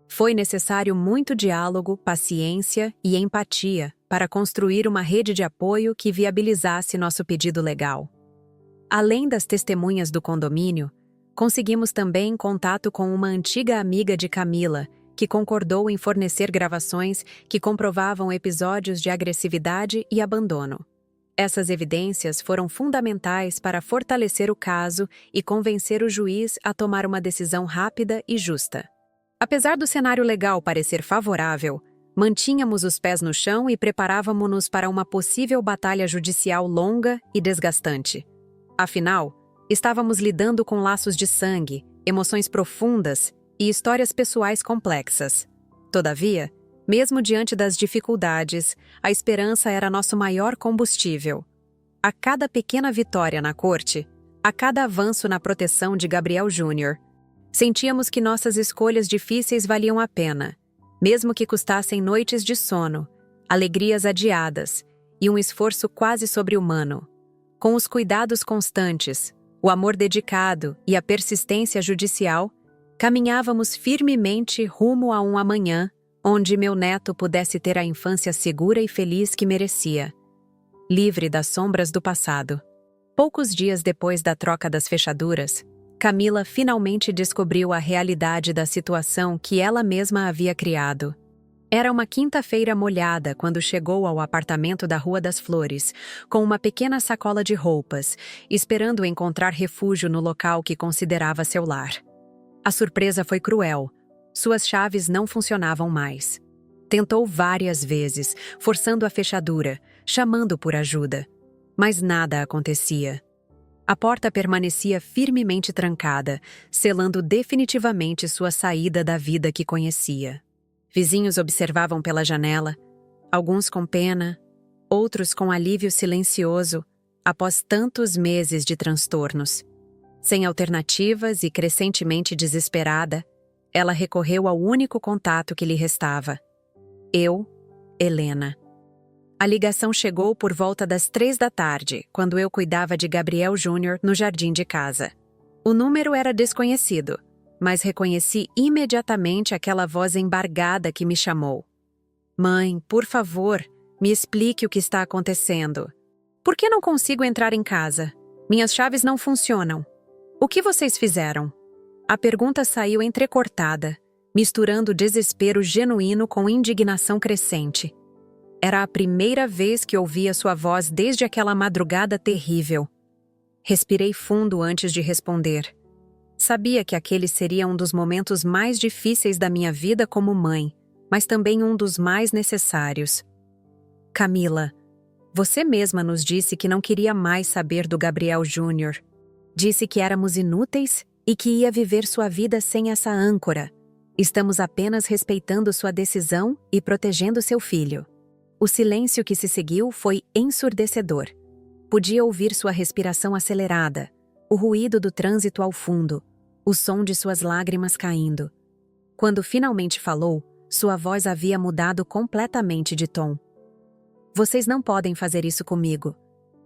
Foi necessário muito diálogo, paciência e empatia para construir uma rede de apoio que viabilizasse nosso pedido legal. Além das testemunhas do condomínio, conseguimos também contato com uma antiga amiga de Camila, que concordou em fornecer gravações que comprovavam episódios de agressividade e abandono. Essas evidências foram fundamentais para fortalecer o caso e convencer o juiz a tomar uma decisão rápida e justa. Apesar do cenário legal parecer favorável, mantínhamos os pés no chão e preparávamos-nos para uma possível batalha judicial longa e desgastante. Afinal, estávamos lidando com laços de sangue emoções profundas e histórias pessoais complexas. Todavia, mesmo diante das dificuldades, a esperança era nosso maior combustível. A cada pequena vitória na corte, a cada avanço na proteção de Gabriel Júnior, sentíamos que nossas escolhas difíceis valiam a pena, mesmo que custassem noites de sono, alegrias adiadas e um esforço quase sobre-humano. Com os cuidados constantes, o amor dedicado e a persistência judicial, caminhávamos firmemente rumo a um amanhã onde meu neto pudesse ter a infância segura e feliz que merecia, livre das sombras do passado. Poucos dias depois da troca das fechaduras, Camila finalmente descobriu a realidade da situação que ela mesma havia criado. Era uma quinta-feira molhada quando chegou ao apartamento da Rua das Flores, com uma pequena sacola de roupas, esperando encontrar refúgio no local que considerava seu lar. A surpresa foi cruel. Suas chaves não funcionavam mais. Tentou várias vezes, forçando a fechadura, chamando por ajuda. Mas nada acontecia. A porta permanecia firmemente trancada, selando definitivamente sua saída da vida que conhecia. Vizinhos observavam pela janela, alguns com pena, outros com alívio silencioso, após tantos meses de transtornos. Sem alternativas e crescentemente desesperada, ela recorreu ao único contato que lhe restava. Eu, Helena. A ligação chegou por volta das 3 da tarde, quando eu cuidava de Gabriel Júnior no jardim de casa. O número era desconhecido, mas reconheci imediatamente aquela voz embargada que me chamou. Mãe, por favor, me explique o que está acontecendo. Por que não consigo entrar em casa? Minhas chaves não funcionam. O que vocês fizeram? A pergunta saiu entrecortada, misturando desespero genuíno com indignação crescente. Era a primeira vez que ouvia sua voz desde aquela madrugada terrível. Respirei fundo antes de responder. Sabia que aquele seria um dos momentos mais difíceis da minha vida como mãe, mas também um dos mais necessários. Camila, você mesma nos disse que não queria mais saber do Gabriel Júnior. Disse que éramos inúteis e que ia viver sua vida sem essa âncora. Estamos apenas respeitando sua decisão e protegendo seu filho. O silêncio que se seguiu foi ensurdecedor. Podia ouvir sua respiração acelerada, o ruído do trânsito ao fundo, o som de suas lágrimas caindo. Quando finalmente falou, sua voz havia mudado completamente de tom. Vocês não podem fazer isso comigo.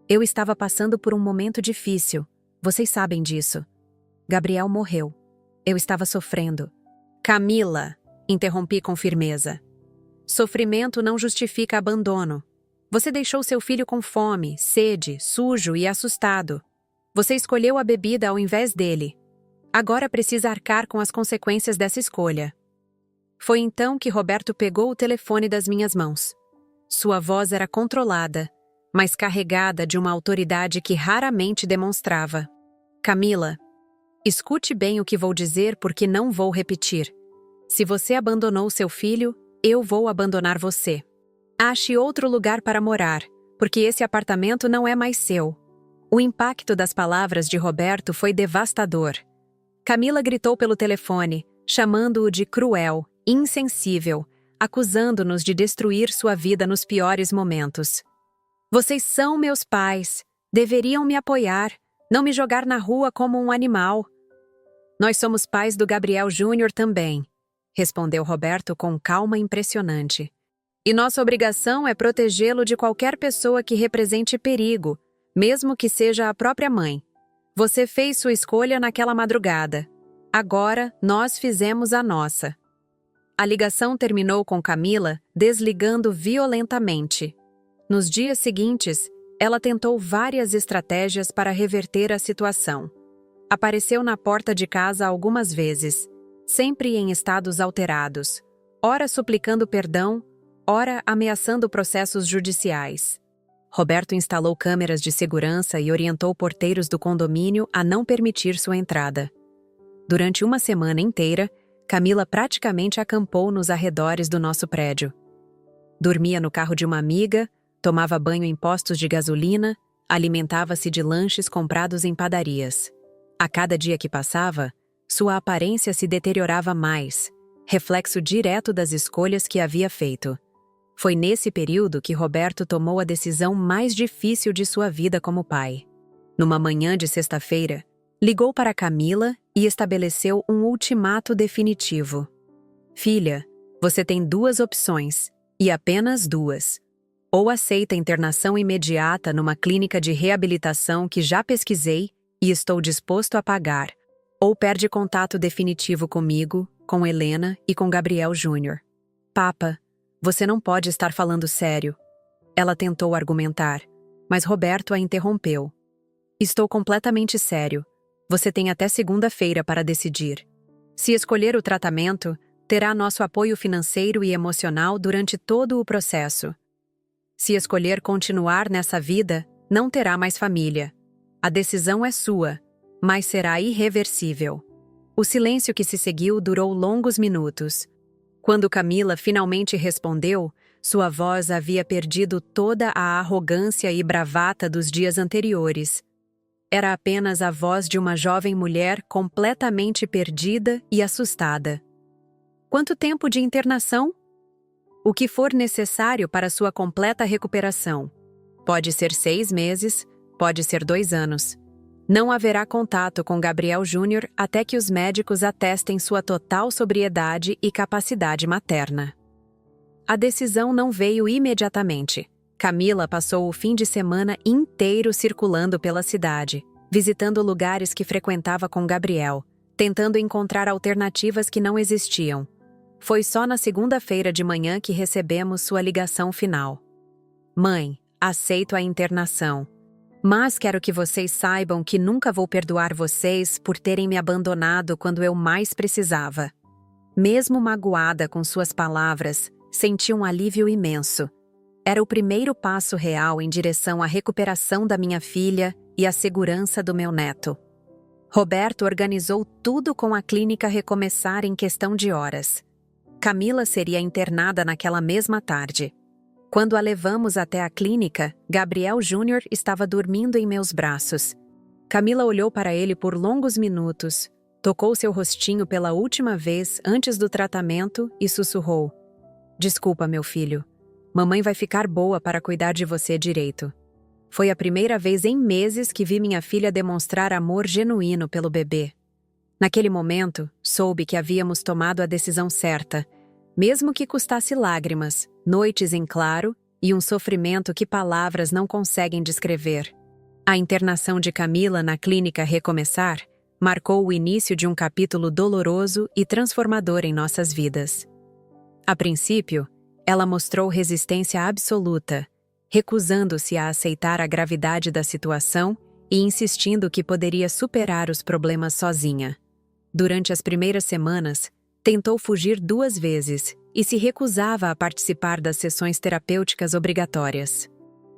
Eu estava passando por um momento difícil. Vocês sabem disso. Gabriel morreu. Eu estava sofrendo. Camila, interrompi com firmeza. Sofrimento não justifica abandono. Você deixou seu filho com fome, sede, sujo e assustado. Você escolheu a bebida ao invés dele. Agora precisa arcar com as consequências dessa escolha. Foi então que Roberto pegou o telefone das minhas mãos. Sua voz era controlada, mas carregada de uma autoridade que raramente demonstrava. Camila, escute bem o que vou dizer porque não vou repetir. Se você abandonou seu filho, eu vou abandonar você. Ache outro lugar para morar, porque esse apartamento não é mais seu. O impacto das palavras de Roberto foi devastador. Camila gritou pelo telefone, chamando-o de cruel, insensível, acusando-nos de destruir sua vida nos piores momentos. Vocês são meus pais, deveriam me apoiar, não me jogar na rua como um animal. Nós somos pais do Gabriel Júnior também, respondeu Roberto com calma impressionante. E nossa obrigação é protegê-lo de qualquer pessoa que represente perigo, mesmo que seja a própria mãe. Você fez sua escolha naquela madrugada. Agora, nós fizemos a nossa. A ligação terminou com Camila desligando violentamente. Nos dias seguintes, ela tentou várias estratégias para reverter a situação. Apareceu na porta de casa algumas vezes, sempre em estados alterados, ora suplicando perdão, ora ameaçando processos judiciais. Roberto instalou câmeras de segurança e orientou porteiros do condomínio a não permitir sua entrada. Durante uma semana inteira, Camila praticamente acampou nos arredores do nosso prédio. Dormia no carro de uma amiga, tomava banho em postos de gasolina, alimentava-se de lanches comprados em padarias. A cada dia que passava, Sua aparência se deteriorava mais, reflexo direto das escolhas que havia feito. Foi nesse período que Roberto tomou a decisão mais difícil de sua vida como pai. Numa manhã de sexta-feira, ligou para Camila e estabeleceu um ultimato definitivo. Filha, você tem duas opções, e apenas duas. Ou aceita internação imediata numa clínica de reabilitação que já pesquisei e estou disposto a pagar, ou perde contato definitivo comigo, com Helena e com Gabriel Júnior. Papa, você não pode estar falando sério. Ela tentou argumentar, mas Roberto a interrompeu. Estou completamente sério. Você tem até segunda-feira para decidir. Se escolher o tratamento, terá nosso apoio financeiro e emocional durante todo o processo. Se escolher continuar nessa vida, não terá mais família. A decisão é sua, mas será irreversível. O silêncio que se seguiu durou longos minutos. Quando Camila finalmente respondeu, sua voz havia perdido toda a arrogância e bravata dos dias anteriores. Era apenas a voz de uma jovem mulher completamente perdida e assustada. Quanto tempo de internação? O que for necessário para sua completa recuperação. Pode ser 6 meses, pode ser 2 anos. Não haverá contato com Gabriel Júnior até que os médicos atestem sua total sobriedade e capacidade materna. A decisão não veio imediatamente. Camila passou o fim de semana inteiro circulando pela cidade, visitando lugares que frequentava com Gabriel, tentando encontrar alternativas que não existiam. Foi só na segunda-feira de manhã que recebemos sua ligação final. Mãe, aceito a internação. Mas quero que vocês saibam que nunca vou perdoar vocês por terem me abandonado quando eu mais precisava. Mesmo magoada com suas palavras, senti um alívio imenso. Era o primeiro passo real em direção à recuperação da minha filha e à segurança do meu neto. Roberto organizou tudo com a clínica recomeçar em questão de horas. Camila seria internada naquela mesma tarde. Quando a levamos até a clínica, Gabriel Júnior estava dormindo em meus braços. Camila olhou para ele por longos minutos, tocou seu rostinho pela última vez antes do tratamento e sussurrou: Desculpa, meu filho. Mamãe vai ficar boa para cuidar de você direito. Foi a primeira vez em meses que vi minha filha demonstrar amor genuíno pelo bebê. Naquele momento, soube que havíamos tomado a decisão certa, mesmo que custasse lágrimas, noites em claro e um sofrimento que palavras não conseguem descrever. A internação de Camila na clínica Recomeçar marcou o início de um capítulo doloroso e transformador em nossas vidas. A princípio, ela mostrou resistência absoluta, recusando-se a aceitar a gravidade da situação e insistindo que poderia superar os problemas sozinha. Durante as primeiras semanas, tentou fugir 2 vezes e se recusava a participar das sessões terapêuticas obrigatórias.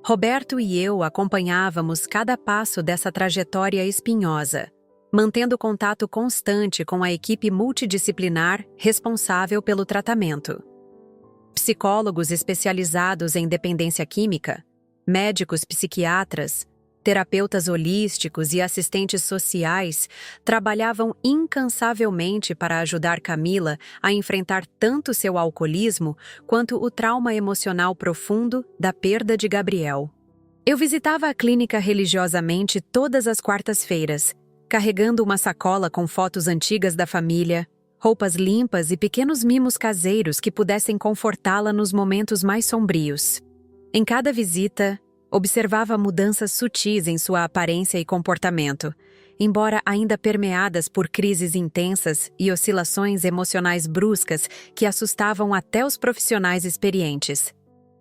Roberto e eu acompanhávamos cada passo dessa trajetória espinhosa, mantendo contato constante com a equipe multidisciplinar responsável pelo tratamento. Psicólogos especializados em dependência química, médicos psiquiatras, terapeutas holísticos e assistentes sociais trabalhavam incansavelmente para ajudar Camila a enfrentar tanto seu alcoolismo quanto o trauma emocional profundo da perda de Gabriel. Eu visitava a clínica religiosamente todas as quartas-feiras, carregando uma sacola com fotos antigas da família, roupas limpas e pequenos mimos caseiros que pudessem confortá-la nos momentos mais sombrios. Em cada visita, observava mudanças sutis em sua aparência e comportamento, embora ainda permeadas por crises intensas e oscilações emocionais bruscas que assustavam até os profissionais experientes.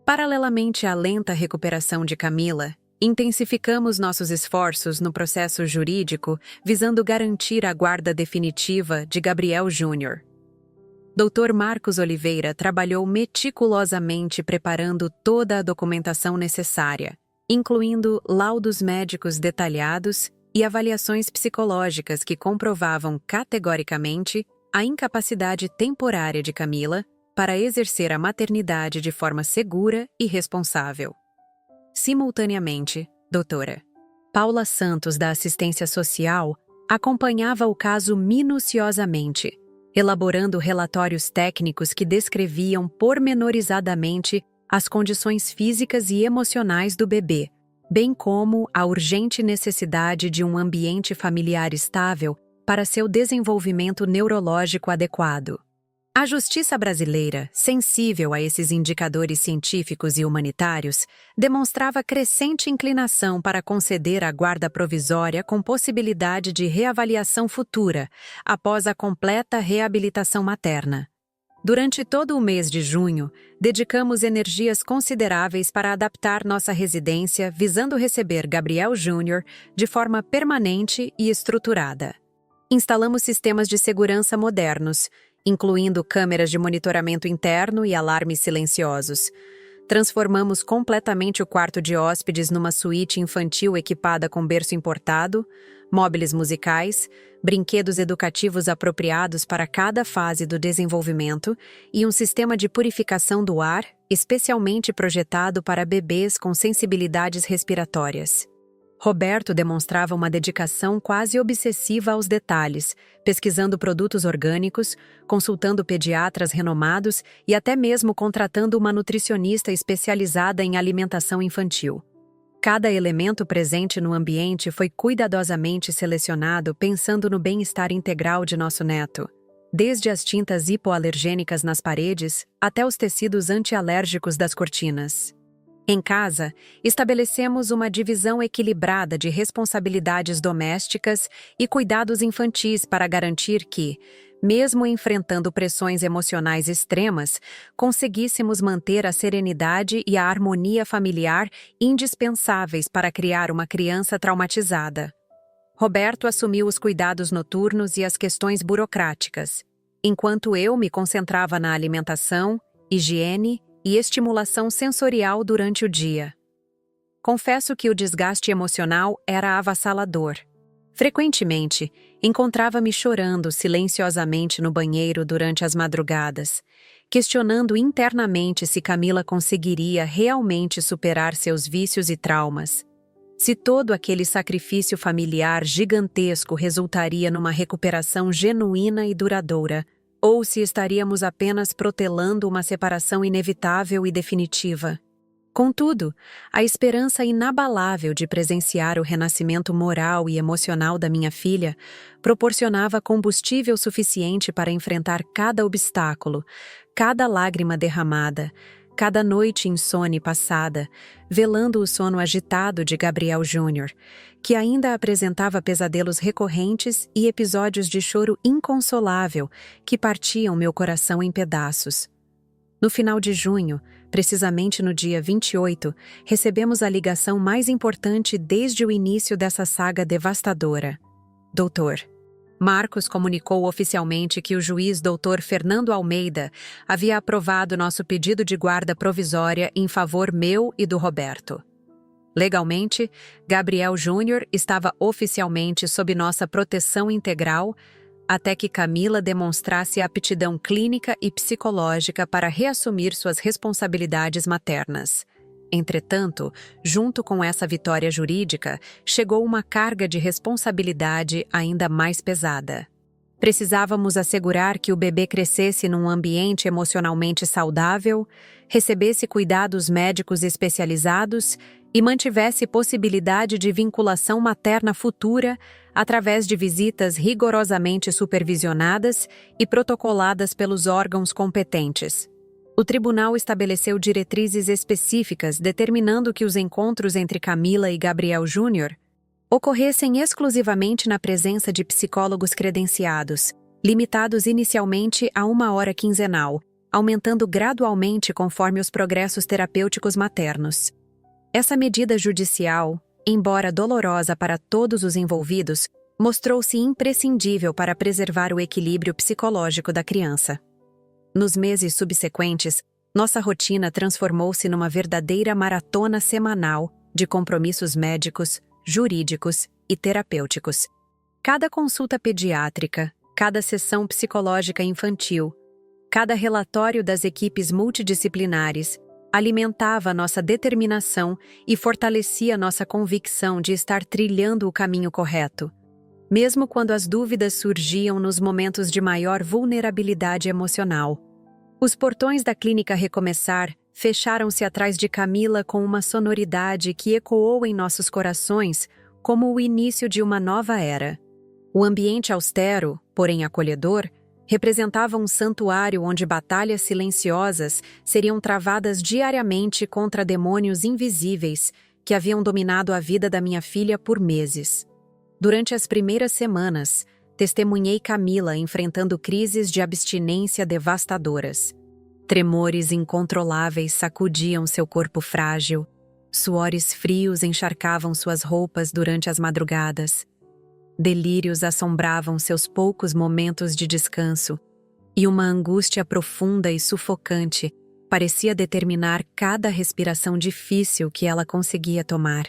Paralelamente à lenta recuperação de Camila, intensificamos nossos esforços no processo jurídico visando garantir a guarda definitiva de Gabriel Júnior. Dr. Marcos Oliveira trabalhou meticulosamente preparando toda a documentação necessária, incluindo laudos médicos detalhados e avaliações psicológicas que comprovavam categoricamente a incapacidade temporária de Camila para exercer a maternidade de forma segura e responsável. Simultaneamente, doutora Paula Santos, da Assistência Social, Acompanhava o caso minuciosamente, elaborando relatórios técnicos que descreviam pormenorizadamente as condições físicas e emocionais do bebê, bem como a urgente necessidade de um ambiente familiar estável para seu desenvolvimento neurológico adequado. A justiça brasileira, sensível a esses indicadores científicos e humanitários, demonstrava crescente inclinação para conceder a guarda provisória com possibilidade de reavaliação futura, após a completa reabilitação materna. Durante todo o mês de junho, dedicamos energias consideráveis para adaptar nossa residência visando receber Gabriel Júnior de forma permanente e estruturada. Instalamos sistemas de segurança modernos, incluindo câmeras de monitoramento interno e alarmes silenciosos. Transformamos completamente o quarto de hóspedes numa suíte infantil equipada com berço importado, móveis musicais, brinquedos educativos apropriados para cada fase do desenvolvimento e um sistema de purificação do ar especialmente projetado para bebês com sensibilidades respiratórias. Roberto demonstrava uma dedicação quase obsessiva aos detalhes, pesquisando produtos orgânicos, consultando pediatras renomados e até mesmo contratando uma nutricionista especializada em alimentação infantil. Cada elemento presente no ambiente foi cuidadosamente selecionado pensando no bem-estar integral de nosso neto, desde as tintas hipoalergênicas nas paredes até os tecidos antialérgicos das cortinas. Em casa, estabelecemos uma divisão equilibrada de responsabilidades domésticas e cuidados infantis para garantir que, mesmo enfrentando pressões emocionais extremas, conseguíssemos manter a serenidade e a harmonia familiar indispensáveis para criar uma criança traumatizada. Roberto assumiu os cuidados noturnos e as questões burocráticas, enquanto eu me concentrava na alimentação, higiene e estimulação sensorial durante o dia. Confesso que o desgaste emocional era avassalador. Frequentemente, encontrava-me chorando silenciosamente no banheiro durante as madrugadas, questionando internamente se Camila conseguiria realmente superar seus vícios e traumas. Se todo aquele sacrifício familiar gigantesco resultaria numa recuperação genuína e duradoura, ou se estaríamos apenas protelando uma separação inevitável e definitiva. Contudo, a esperança inabalável de presenciar o renascimento moral e emocional da minha filha proporcionava combustível suficiente para enfrentar cada obstáculo, cada lágrima derramada, cada noite insone passada, velando o sono agitado de Gabriel Júnior, que ainda apresentava pesadelos recorrentes e episódios de choro inconsolável que partiam meu coração em pedaços. No final de junho, precisamente no dia 28, recebemos a ligação mais importante desde o início dessa saga devastadora. Doutor. Marcos comunicou oficialmente que o juiz Dr. Fernando Almeida havia aprovado nosso pedido de guarda provisória em favor meu e do Roberto. Legalmente, Gabriel Júnior estava oficialmente sob nossa proteção integral até que Camila demonstrasse aptidão clínica e psicológica para reassumir suas responsabilidades maternas. Entretanto, junto com essa vitória jurídica, chegou uma carga de responsabilidade ainda mais pesada. Precisávamos assegurar que o bebê crescesse num ambiente emocionalmente saudável, recebesse cuidados médicos especializados e mantivesse possibilidade de vinculação materna futura através de visitas rigorosamente supervisionadas e protocoladas pelos órgãos competentes. O tribunal estabeleceu diretrizes específicas determinando que os encontros entre Camila e Gabriel Júnior ocorressem exclusivamente na presença de psicólogos credenciados, limitados inicialmente a 1 hora quinzenal, aumentando gradualmente conforme os progressos terapêuticos maternos. Essa medida judicial, embora dolorosa para todos os envolvidos, mostrou-se imprescindível para preservar o equilíbrio psicológico da criança. Nos meses subsequentes, nossa rotina transformou-se numa verdadeira maratona semanal de compromissos médicos, jurídicos e terapêuticos. Cada consulta pediátrica, cada sessão psicológica infantil, cada relatório das equipes multidisciplinares alimentava nossa determinação e fortalecia nossa convicção de estar trilhando o caminho correto. mesmo quando as dúvidas surgiam nos momentos de maior vulnerabilidade emocional. Os portões da clínica Recomeçar fecharam-se atrás de Camila com uma sonoridade que ecoou em nossos corações como o início de uma nova era. O ambiente austero, porém acolhedor, representava um santuário onde batalhas silenciosas seriam travadas diariamente contra demônios invisíveis que haviam dominado a vida da minha filha por meses. Durante as primeiras semanas, testemunhei Camila enfrentando crises de abstinência devastadoras. Tremores incontroláveis sacudiam seu corpo frágil, suores frios encharcavam suas roupas durante as madrugadas. Delírios assombravam seus poucos momentos de descanso, e uma angústia profunda e sufocante parecia determinar cada respiração difícil que ela conseguia tomar.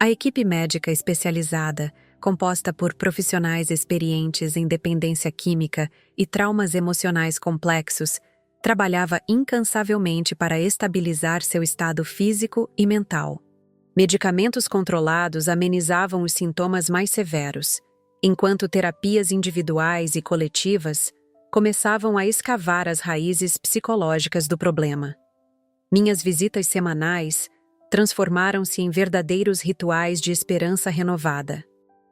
A equipe médica especializada, composta por profissionais experientes em dependência química e traumas emocionais complexos, trabalhava incansavelmente para estabilizar seu estado físico e mental. Medicamentos controlados amenizavam os sintomas mais severos, enquanto terapias individuais e coletivas começavam a escavar as raízes psicológicas do problema. Minhas visitas semanais transformaram-se em verdadeiros rituais de esperança renovada.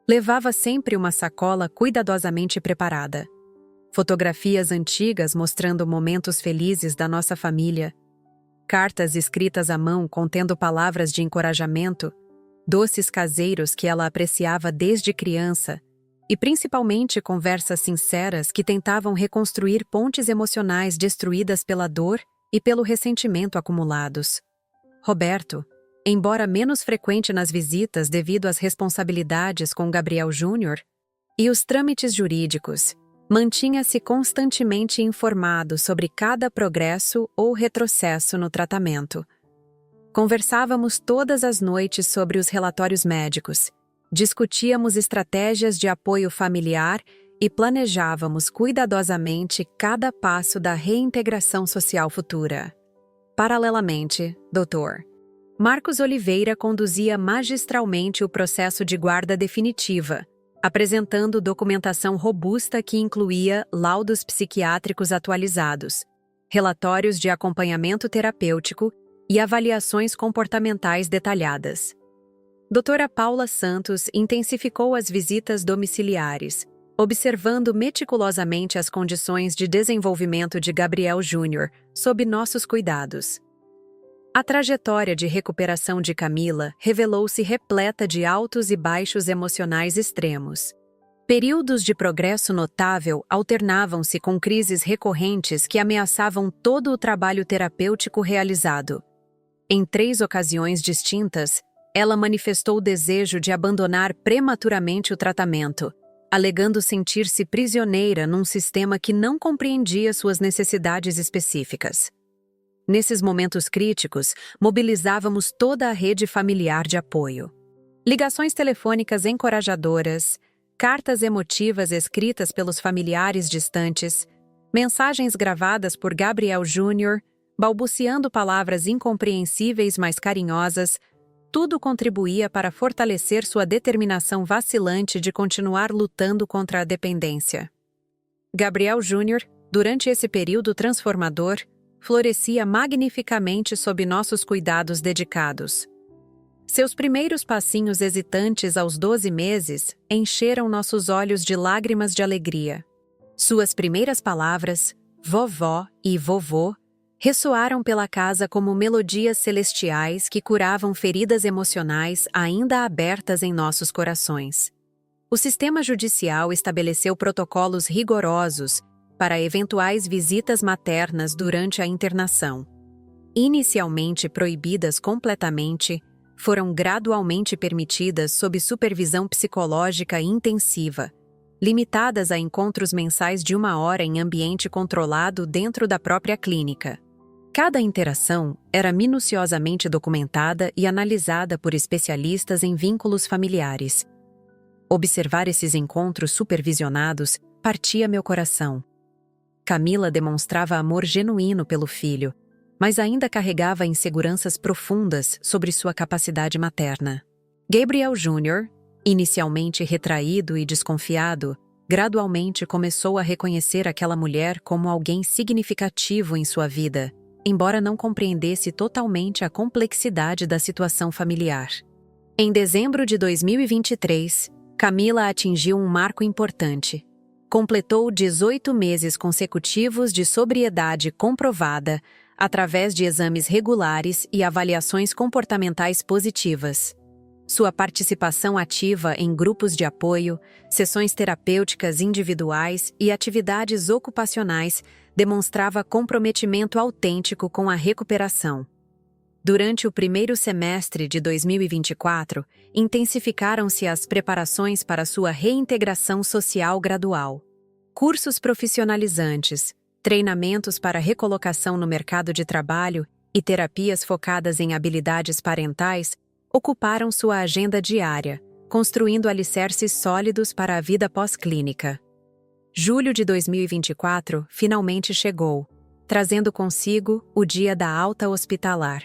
Levava sempre uma sacola cuidadosamente preparada. Fotografias antigas mostrando momentos felizes da nossa família, cartas escritas à mão contendo palavras de encorajamento, doces caseiros que ela apreciava desde criança e principalmente conversas sinceras que tentavam reconstruir pontes emocionais destruídas pela dor e pelo ressentimento acumulados. Roberto, embora menos frequente nas visitas devido às responsabilidades com Gabriel Júnior e os trâmites jurídicos, mantinha-se constantemente informado sobre cada progresso ou retrocesso no tratamento. Conversávamos todas as noites sobre os relatórios médicos, discutíamos estratégias de apoio familiar e planejávamos cuidadosamente cada passo da reintegração social futura. Paralelamente, Dr. Marcos Oliveira conduzia magistralmente o processo de guarda definitiva, apresentando documentação robusta que incluía laudos psiquiátricos atualizados, relatórios de acompanhamento terapêutico e avaliações comportamentais detalhadas. Doutora Paula Santos intensificou as visitas domiciliares, observando meticulosamente as condições de desenvolvimento de Gabriel Júnior sob nossos cuidados. A trajetória de recuperação de Camila revelou-se repleta de altos e baixos emocionais extremos. Períodos de progresso notável alternavam-se com crises recorrentes que ameaçavam todo o trabalho terapêutico realizado. Em 3 ocasiões distintas, ela manifestou o desejo de abandonar prematuramente o tratamento, alegando sentir-se prisioneira num sistema que não compreendia suas necessidades específicas. Nesses momentos críticos, mobilizávamos toda a rede familiar de apoio. Ligações telefônicas encorajadoras, cartas emotivas escritas pelos familiares distantes, mensagens gravadas por Gabriel Júnior, balbuciando palavras incompreensíveis mas carinhosas, tudo contribuía para fortalecer sua determinação vacilante de continuar lutando contra a dependência. Gabriel Júnior, durante esse período transformador, florescia magnificamente sob nossos cuidados dedicados. Seus primeiros passinhos hesitantes aos 12 meses encheram nossos olhos de lágrimas de alegria. Suas primeiras palavras, vovó e vovô, ressoaram pela casa como melodias celestiais que curavam feridas emocionais ainda abertas em nossos corações. O sistema judicial estabeleceu protocolos rigorosos para eventuais visitas maternas durante a internação. Inicialmente proibidas completamente, foram gradualmente permitidas sob supervisão psicológica intensiva, limitadas a encontros mensais de 1 hora em ambiente controlado dentro da própria clínica. Cada interação era minuciosamente documentada e analisada por especialistas em vínculos familiares. Observar esses encontros supervisionados partia meu coração. Camila demonstrava amor genuíno pelo filho, mas ainda carregava inseguranças profundas sobre sua capacidade materna. Gabriel Júnior, Inicialmente retraído e desconfiado, gradualmente começou a reconhecer aquela mulher como alguém significativo em sua vida, embora não compreendesse totalmente a complexidade da situação familiar. Em dezembro de 2023, Camila atingiu um marco importante. Completou 18 meses consecutivos de sobriedade comprovada através de exames regulares e avaliações comportamentais positivas. Sua participação ativa em grupos de apoio, sessões terapêuticas individuais e atividades ocupacionais demonstrava comprometimento autêntico com a recuperação. Durante o primeiro semestre de 2024, intensificaram-se as preparações para sua reintegração social gradual. Cursos profissionalizantes, treinamentos para recolocação no mercado de trabalho e terapias focadas em habilidades parentais ocuparam sua agenda diária, construindo alicerces sólidos para a vida pós-clínica. Julho de 2024 finalmente chegou, trazendo consigo o dia da alta hospitalar.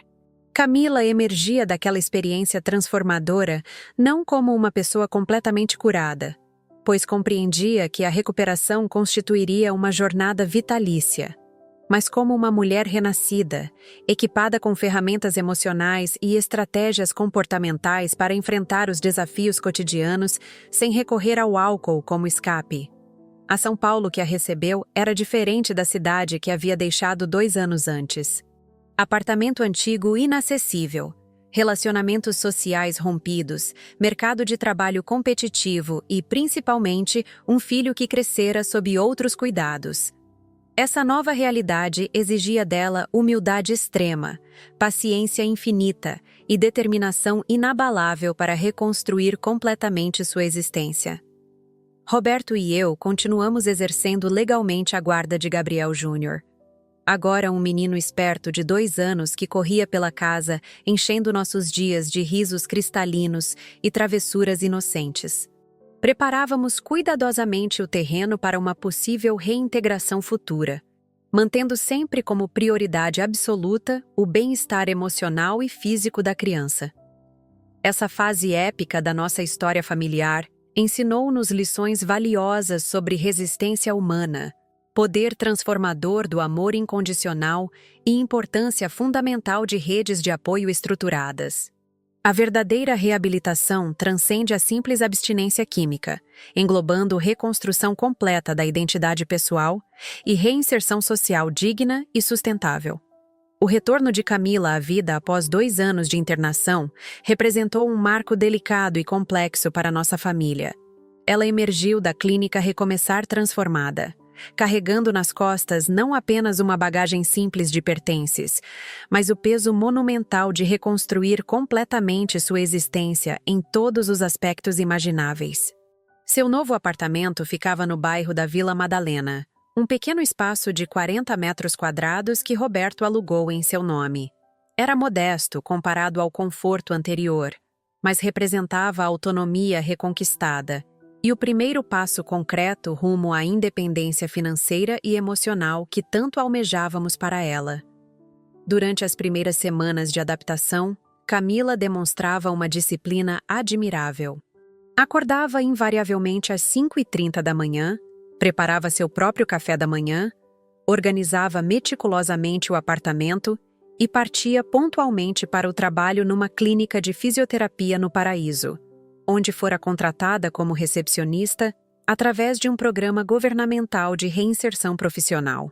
Camila emergia daquela experiência transformadora não como uma pessoa completamente curada, pois compreendia que a recuperação constituiria uma jornada vitalícia, mas como uma mulher renascida, equipada com ferramentas emocionais e estratégias comportamentais para enfrentar os desafios cotidianos sem recorrer ao álcool como escape. A São Paulo que a recebeu era diferente da cidade que havia deixado 2 anos antes. Apartamento antigo inacessível, relacionamentos sociais rompidos, mercado de trabalho competitivo e, principalmente, um filho que crescera sob outros cuidados. Essa nova realidade exigia dela humildade extrema, paciência infinita e determinação inabalável para reconstruir completamente sua existência. Roberto e eu continuamos exercendo legalmente a guarda de Gabriel Júnior. Agora um menino esperto de 2 anos que corria pela casa, enchendo nossos dias de risos cristalinos e travessuras inocentes. Preparávamos cuidadosamente o terreno para uma possível reintegração futura, mantendo sempre como prioridade absoluta o bem-estar emocional e físico da criança. Essa fase épica da nossa história familiar ensinou-nos lições valiosas sobre resistência humana, poder transformador do amor incondicional e importância fundamental de redes de apoio estruturadas. A verdadeira reabilitação transcende a simples abstinência química, englobando reconstrução completa da identidade pessoal e reinserção social digna e sustentável. O retorno de Camila à vida após 2 anos de internação representou um marco delicado e complexo para nossa família. Ela emergiu da clínica Recomeçar transformada, carregando nas costas não apenas uma bagagem simples de pertences, mas o peso monumental de reconstruir completamente sua existência em todos os aspectos imagináveis. Seu novo apartamento ficava no bairro da Vila Madalena, um pequeno espaço de 40 metros quadrados que Roberto alugou em seu nome. Era modesto comparado ao conforto anterior, mas representava a autonomia reconquistada e o primeiro passo concreto rumo à independência financeira e emocional que tanto almejávamos para ela. Durante as primeiras semanas de adaptação, Camila demonstrava uma disciplina admirável. Acordava invariavelmente às 5h30 da manhã, preparava seu próprio café da manhã, organizava meticulosamente o apartamento e partia pontualmente para o trabalho numa clínica de fisioterapia no Paraíso, onde fora contratada como recepcionista através de um programa governamental de reinserção profissional.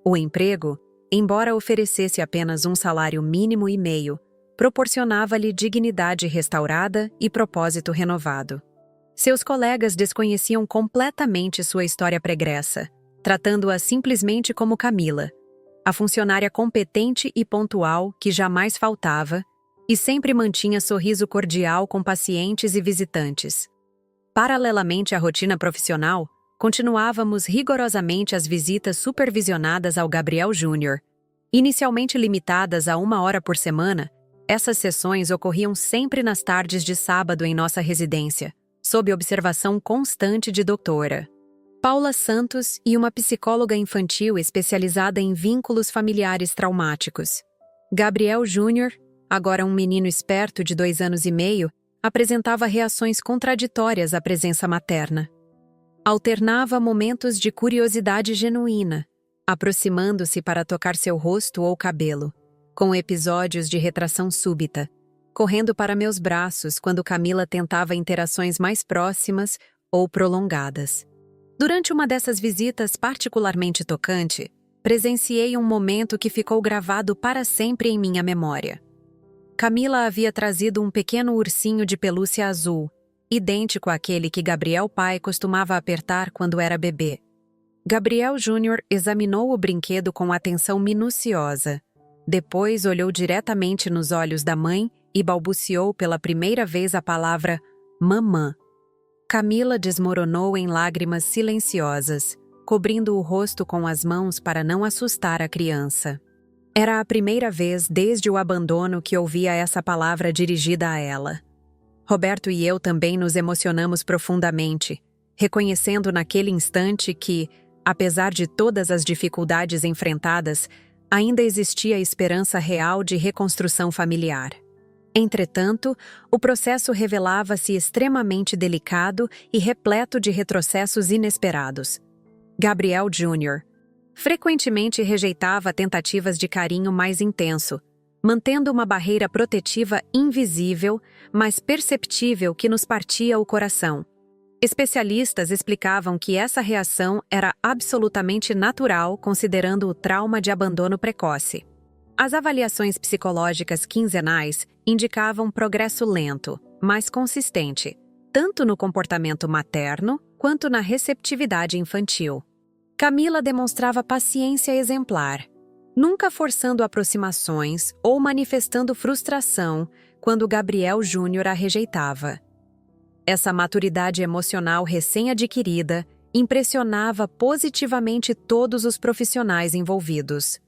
O emprego, embora oferecesse apenas um salário mínimo e meio, proporcionava-lhe dignidade restaurada e propósito renovado. Seus colegas desconheciam completamente sua história pregressa, tratando-a simplesmente como Camila, a funcionária competente e pontual que jamais faltava e sempre mantinha sorriso cordial com pacientes e visitantes. Paralelamente à rotina profissional, continuávamos rigorosamente as visitas supervisionadas ao Gabriel Júnior. Inicialmente limitadas a 1 hora por semana, essas sessões ocorriam sempre nas tardes de sábado em nossa residência, sob observação constante de doutora Paula Santos e uma psicóloga infantil especializada em vínculos familiares traumáticos. Gabriel Júnior, agora um menino esperto de 2 anos e meio, apresentava reações contraditórias à presença materna. Alternava momentos de curiosidade genuína, aproximando-se para tocar seu rosto ou cabelo, com episódios de retração súbita, correndo para meus braços quando Camila tentava interações mais próximas ou prolongadas. Durante uma dessas visitas particularmente tocante, presenciei um momento que ficou gravado para sempre em minha memória. Camila havia trazido um pequeno ursinho de pelúcia azul, idêntico àquele que Gabriel pai costumava apertar quando era bebê. Gabriel Júnior examinou o brinquedo com atenção minuciosa. Depois olhou diretamente nos olhos da mãe e balbuciou pela primeira vez a palavra mamã. Camila desmoronou em lágrimas silenciosas, cobrindo o rosto com as mãos para não assustar a criança. Era a primeira vez desde o abandono que ouvia essa palavra dirigida a ela. Roberto e eu também nos emocionamos profundamente, reconhecendo naquele instante que, apesar de todas as dificuldades enfrentadas, ainda existia esperança real de reconstrução familiar. Entretanto, o processo revelava-se extremamente delicado e repleto de retrocessos inesperados. Gabriel Júnior frequentemente rejeitava tentativas de carinho mais intenso, mantendo uma barreira protetiva invisível, mas perceptível que nos partia o coração. Especialistas explicavam que essa reação era absolutamente natural considerando o trauma de abandono precoce. As avaliações psicológicas quinzenais indicavam progresso lento, mas consistente, tanto no comportamento materno quanto na receptividade infantil. Camila demonstrava paciência exemplar, nunca forçando aproximações ou manifestando frustração quando Gabriel Júnior a rejeitava. Essa maturidade emocional recém-adquirida impressionava positivamente todos os profissionais envolvidos.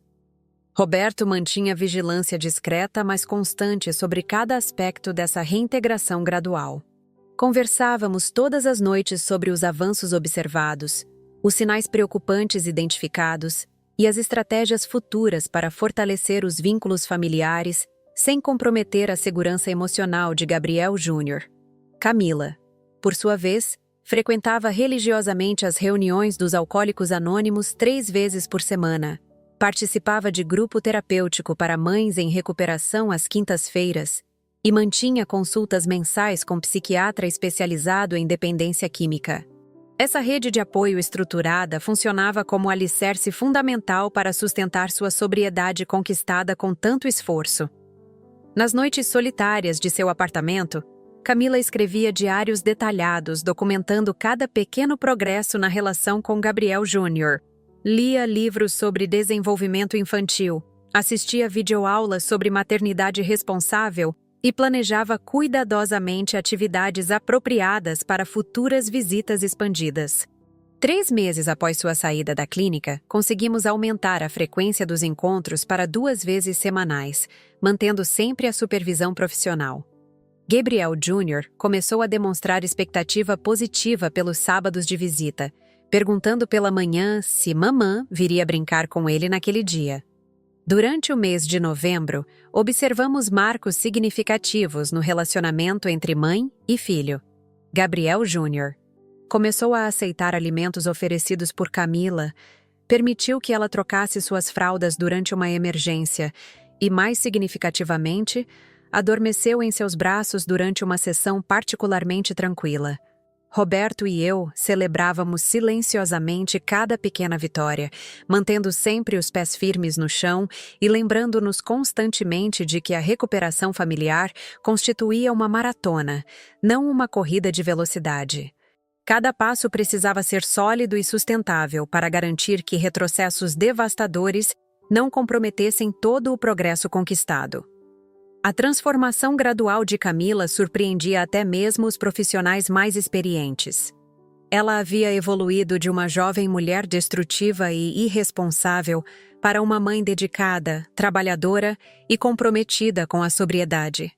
Roberto mantinha vigilância discreta, mas constante sobre cada aspecto dessa reintegração gradual. Conversávamos todas as noites sobre os avanços observados, os sinais preocupantes identificados e as estratégias futuras para fortalecer os vínculos familiares sem comprometer a segurança emocional de Gabriel Júnior. Camila, por sua vez, frequentava religiosamente as reuniões dos Alcoólicos Anônimos 3 vezes por semana. Participava de grupo terapêutico para mães em recuperação às quintas-feiras e mantinha consultas mensais com psiquiatra especializado em dependência química. Essa rede de apoio estruturada funcionava como alicerce fundamental para sustentar sua sobriedade conquistada com tanto esforço. Nas noites solitárias de seu apartamento, Camila escrevia diários detalhados documentando cada pequeno progresso na relação com Gabriel Júnior. Lia livros sobre desenvolvimento infantil, assistia videoaulas sobre maternidade responsável e planejava cuidadosamente atividades apropriadas para futuras visitas expandidas. 3 meses após sua saída da clínica, conseguimos aumentar a frequência dos encontros para 2 vezes semanais, mantendo sempre a supervisão profissional. Gabriel Júnior começou a demonstrar expectativa positiva pelos sábados de visita, perguntando pela manhã se mamã viria brincar com ele naquele dia. Durante o mês de novembro, observamos marcos significativos no relacionamento entre mãe e filho. Gabriel Júnior começou a aceitar alimentos oferecidos por Camila, permitiu que ela trocasse suas fraldas durante uma emergência e, mais significativamente, adormeceu em seus braços durante uma sessão particularmente tranquila. Roberto e eu celebrávamos silenciosamente cada pequena vitória, mantendo sempre os pés firmes no chão e lembrando-nos constantemente de que a recuperação familiar constituía uma maratona, não uma corrida de velocidade. Cada passo precisava ser sólido e sustentável para garantir que retrocessos devastadores não comprometessem todo o progresso conquistado. A transformação gradual de Camila surpreendia até mesmo os profissionais mais experientes. Ela havia evoluído de uma jovem mulher destrutiva e irresponsável para uma mãe dedicada, trabalhadora e comprometida com a sobriedade.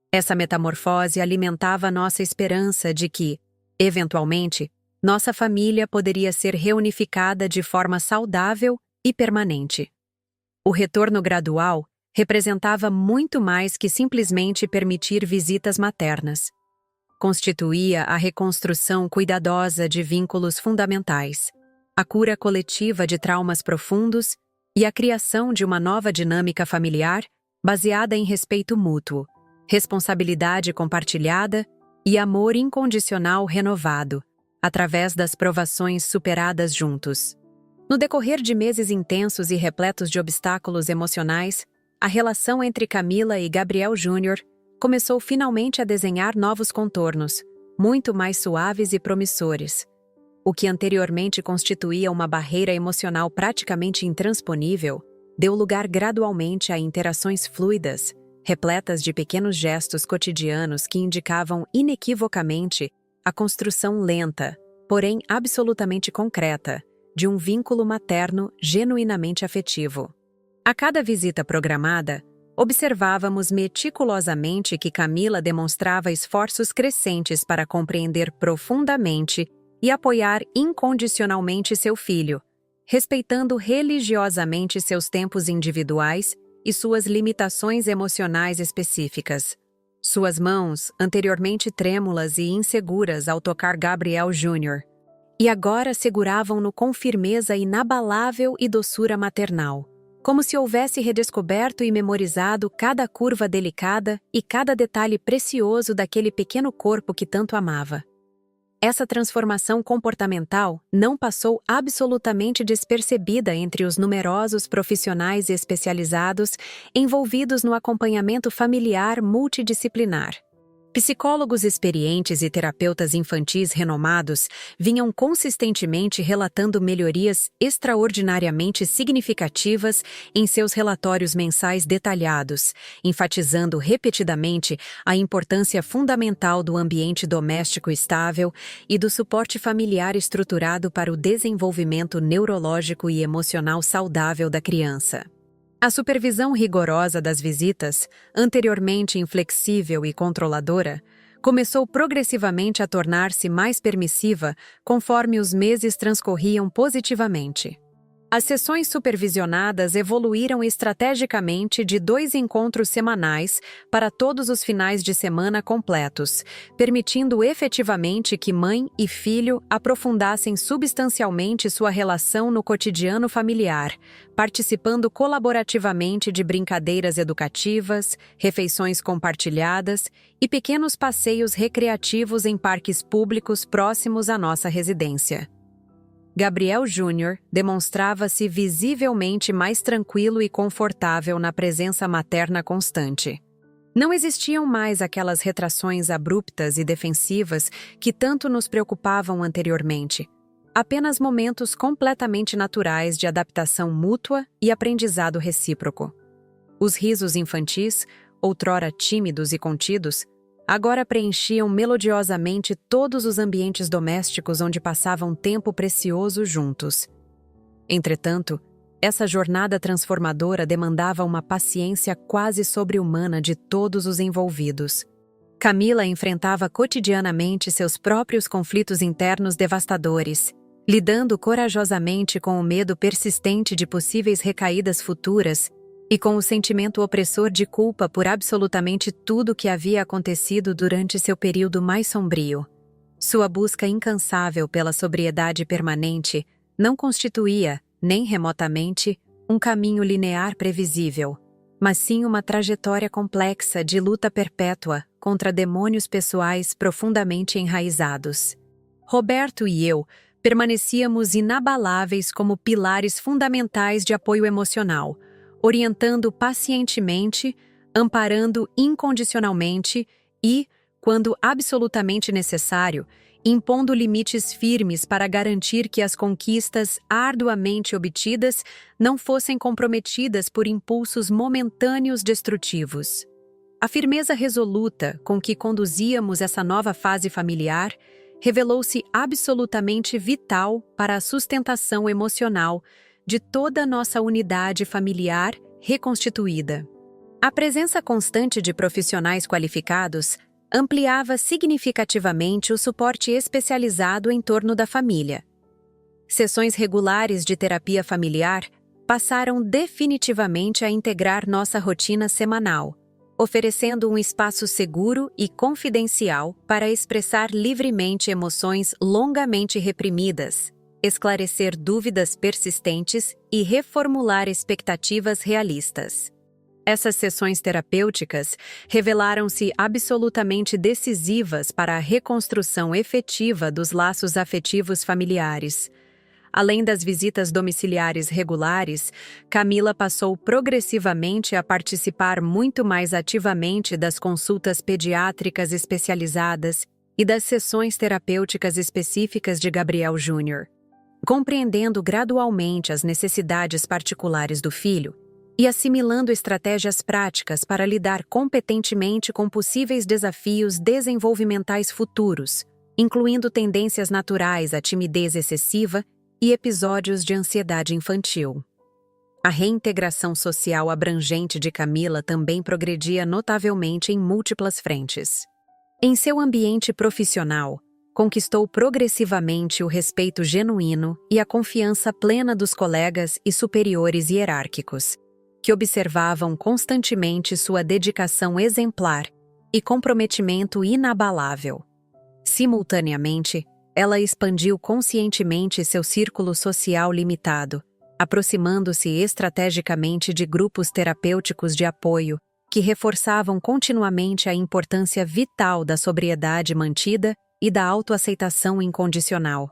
Essa metamorfose alimentava nossa esperança de que, eventualmente, nossa família poderia ser reunificada de forma saudável e permanente. O retorno gradual representava muito mais que simplesmente permitir visitas maternas. constituía a reconstrução cuidadosa de vínculos fundamentais, a cura coletiva de traumas profundos e a criação de uma nova dinâmica familiar baseada em respeito mútuo, responsabilidade compartilhada e amor incondicional renovado, através das provações superadas juntos. No decorrer de meses intensos e repletos de obstáculos emocionais, a relação entre Camila e Gabriel Júnior começou finalmente a desenhar novos contornos, muito mais suaves e promissores. O que anteriormente constituía uma barreira emocional praticamente intransponível, deu lugar gradualmente a interações fluidas, repletas de pequenos gestos cotidianos que indicavam inequivocamente a construção lenta, porém absolutamente concreta, de um vínculo materno genuinamente afetivo. A cada visita programada, observávamos meticulosamente que Camila demonstrava esforços crescentes para compreender profundamente e apoiar incondicionalmente seu filho, respeitando religiosamente seus tempos individuais e suas limitações emocionais específicas. Suas mãos, anteriormente trêmulas e inseguras ao tocar Gabriel Júnior, e agora seguravam-no com firmeza inabalável e doçura maternal, como se houvesse redescoberto e memorizado cada curva delicada e cada detalhe precioso daquele pequeno corpo que tanto amava. Essa transformação comportamental não passou absolutamente despercebida entre os numerosos profissionais especializados envolvidos no acompanhamento familiar multidisciplinar. Psicólogos experientes e terapeutas infantis renomados vinham consistentemente relatando melhorias extraordinariamente significativas em seus relatórios mensais detalhados, enfatizando repetidamente a importância fundamental do ambiente doméstico estável e do suporte familiar estruturado para o desenvolvimento neurológico e emocional saudável da criança. A supervisão rigorosa das visitas, anteriormente inflexível e controladora, começou progressivamente a tornar-se mais permissiva conforme os meses transcorriam positivamente. As sessões supervisionadas evoluíram estrategicamente de 2 encontros semanais para todos os finais de semana completos, permitindo efetivamente que mãe e filho aprofundassem substancialmente sua relação no cotidiano familiar, participando colaborativamente de brincadeiras educativas, refeições compartilhadas e pequenos passeios recreativos em parques públicos próximos à nossa residência. Gabriel Júnior demonstrava-se visivelmente mais tranquilo e confortável na presença materna constante. Não existiam mais aquelas retrações abruptas e defensivas que tanto nos preocupavam anteriormente. Apenas momentos completamente naturais de adaptação mútua e aprendizado recíproco. Os risos infantis, outrora tímidos e contidos, agora preenchiam melodiosamente todos os ambientes domésticos onde passavam tempo precioso juntos. Entretanto, essa jornada transformadora demandava uma paciência quase sobre-humana de todos os envolvidos. Camila enfrentava cotidianamente seus próprios conflitos internos devastadores, lidando corajosamente com o medo persistente de possíveis recaídas futuras e com o sentimento opressor de culpa por absolutamente tudo que havia acontecido durante seu período mais sombrio. Sua busca incansável pela sobriedade permanente não constituía, nem remotamente, um caminho linear previsível, mas sim uma trajetória complexa de luta perpétua contra demônios pessoais profundamente enraizados. Roberto e eu permanecíamos inabaláveis como pilares fundamentais de apoio emocional, orientando pacientemente, amparando incondicionalmente e, quando absolutamente necessário, impondo limites firmes para garantir que as conquistas arduamente obtidas não fossem comprometidas por impulsos momentâneos destrutivos. A firmeza resoluta com que conduzíamos essa nova fase familiar revelou-se absolutamente vital para a sustentação emocional de toda a nossa unidade familiar reconstituída. A presença constante de profissionais qualificados ampliava significativamente o suporte especializado em torno da família. Sessões regulares de terapia familiar passaram definitivamente a integrar nossa rotina semanal, oferecendo um espaço seguro e confidencial para expressar livremente emoções longamente reprimidas, esclarecer dúvidas persistentes e reformular expectativas realistas. Essas sessões terapêuticas revelaram-se absolutamente decisivas para a reconstrução efetiva dos laços afetivos familiares. Além das visitas domiciliares regulares, Camila passou progressivamente a participar muito mais ativamente das consultas pediátricas especializadas e das sessões terapêuticas específicas de Gabriel Júnior. Compreendendo gradualmente as necessidades particulares do filho e assimilando estratégias práticas para lidar competentemente com possíveis desafios desenvolvimentais futuros, incluindo tendências naturais à timidez excessiva e episódios de ansiedade infantil. A reintegração social abrangente de Camila também progredia notavelmente em múltiplas frentes. Em seu ambiente profissional, conquistou progressivamente o respeito genuíno e a confiança plena dos colegas e superiores hierárquicos, que observavam constantemente sua dedicação exemplar e comprometimento inabalável. Simultaneamente, ela expandiu conscientemente seu círculo social limitado, aproximando-se estrategicamente de grupos terapêuticos de apoio que reforçavam continuamente a importância vital da sobriedade mantida e da autoaceitação incondicional.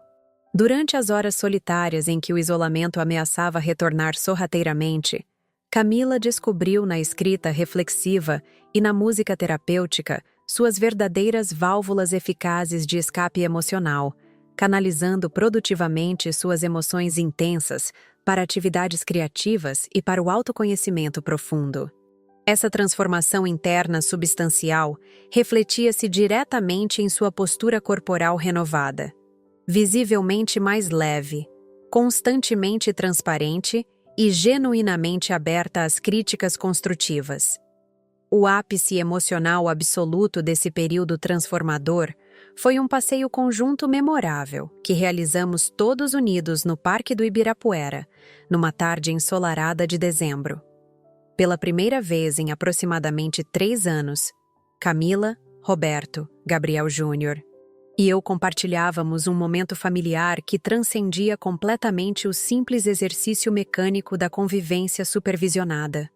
Durante as horas solitárias em que o isolamento ameaçava retornar sorrateiramente, Camila descobriu na escrita reflexiva e na música terapêutica suas verdadeiras válvulas eficazes de escape emocional, canalizando produtivamente suas emoções intensas para atividades criativas e para o autoconhecimento profundo. Essa transformação interna substancial refletia-se diretamente em sua postura corporal renovada, visivelmente mais leve, constantemente transparente e genuinamente aberta às críticas construtivas. O ápice emocional absoluto desse período transformador foi um passeio conjunto memorável que realizamos todos unidos no Parque do Ibirapuera, numa tarde ensolarada de dezembro. Pela primeira vez em aproximadamente 3 anos, Camila, Roberto, Gabriel Júnior e eu compartilhávamos um momento familiar que transcendia completamente o simples exercício mecânico da convivência supervisionada.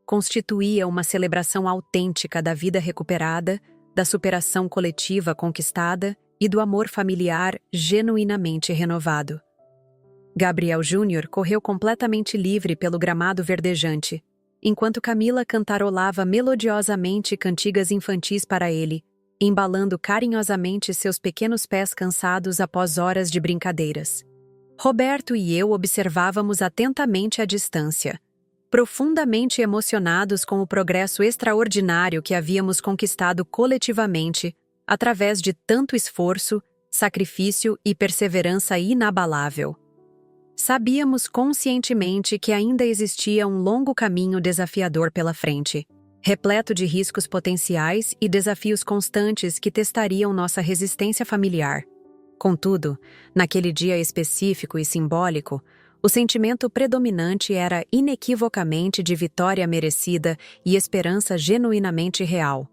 Constituía uma celebração autêntica da vida recuperada, da superação coletiva conquistada e do amor familiar genuinamente renovado. Gabriel Júnior correu completamente livre pelo gramado verdejante, enquanto Camila cantarolava melodiosamente cantigas infantis para ele, embalando carinhosamente seus pequenos pés cansados após horas de brincadeiras. Roberto e eu observávamos atentamente à distância, profundamente emocionados com o progresso extraordinário que havíamos conquistado coletivamente, através de tanto esforço, sacrifício e perseverança inabalável. Sabíamos conscientemente que ainda existia um longo caminho desafiador pela frente, repleto de riscos potenciais e desafios constantes que testariam nossa resistência familiar. Contudo, naquele dia específico e simbólico, o sentimento predominante era inequivocamente de vitória merecida e esperança genuinamente real.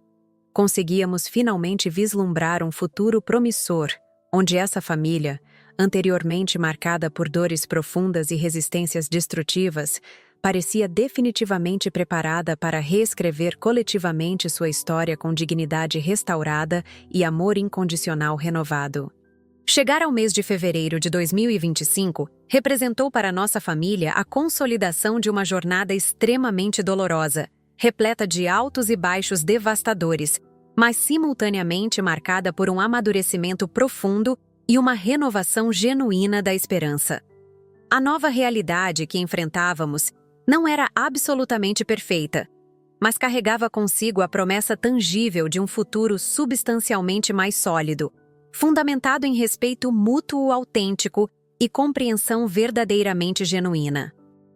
Conseguíamos finalmente vislumbrar um futuro promissor, onde essa família, anteriormente marcada por dores profundas e resistências destrutivas, parecia definitivamente preparada para reescrever coletivamente sua história com dignidade restaurada e amor incondicional renovado. Chegar ao mês de fevereiro de 2025 representou para nossa família a consolidação de uma jornada extremamente dolorosa, repleta de altos e baixos devastadores, mas simultaneamente marcada por um amadurecimento profundo e uma renovação genuína da esperança. A nova realidade que enfrentávamos não era absolutamente perfeita, mas carregava consigo a promessa tangível de um futuro substancialmente mais sólido, fundamentado em respeito mútuo autêntico e compreensão verdadeiramente genuína.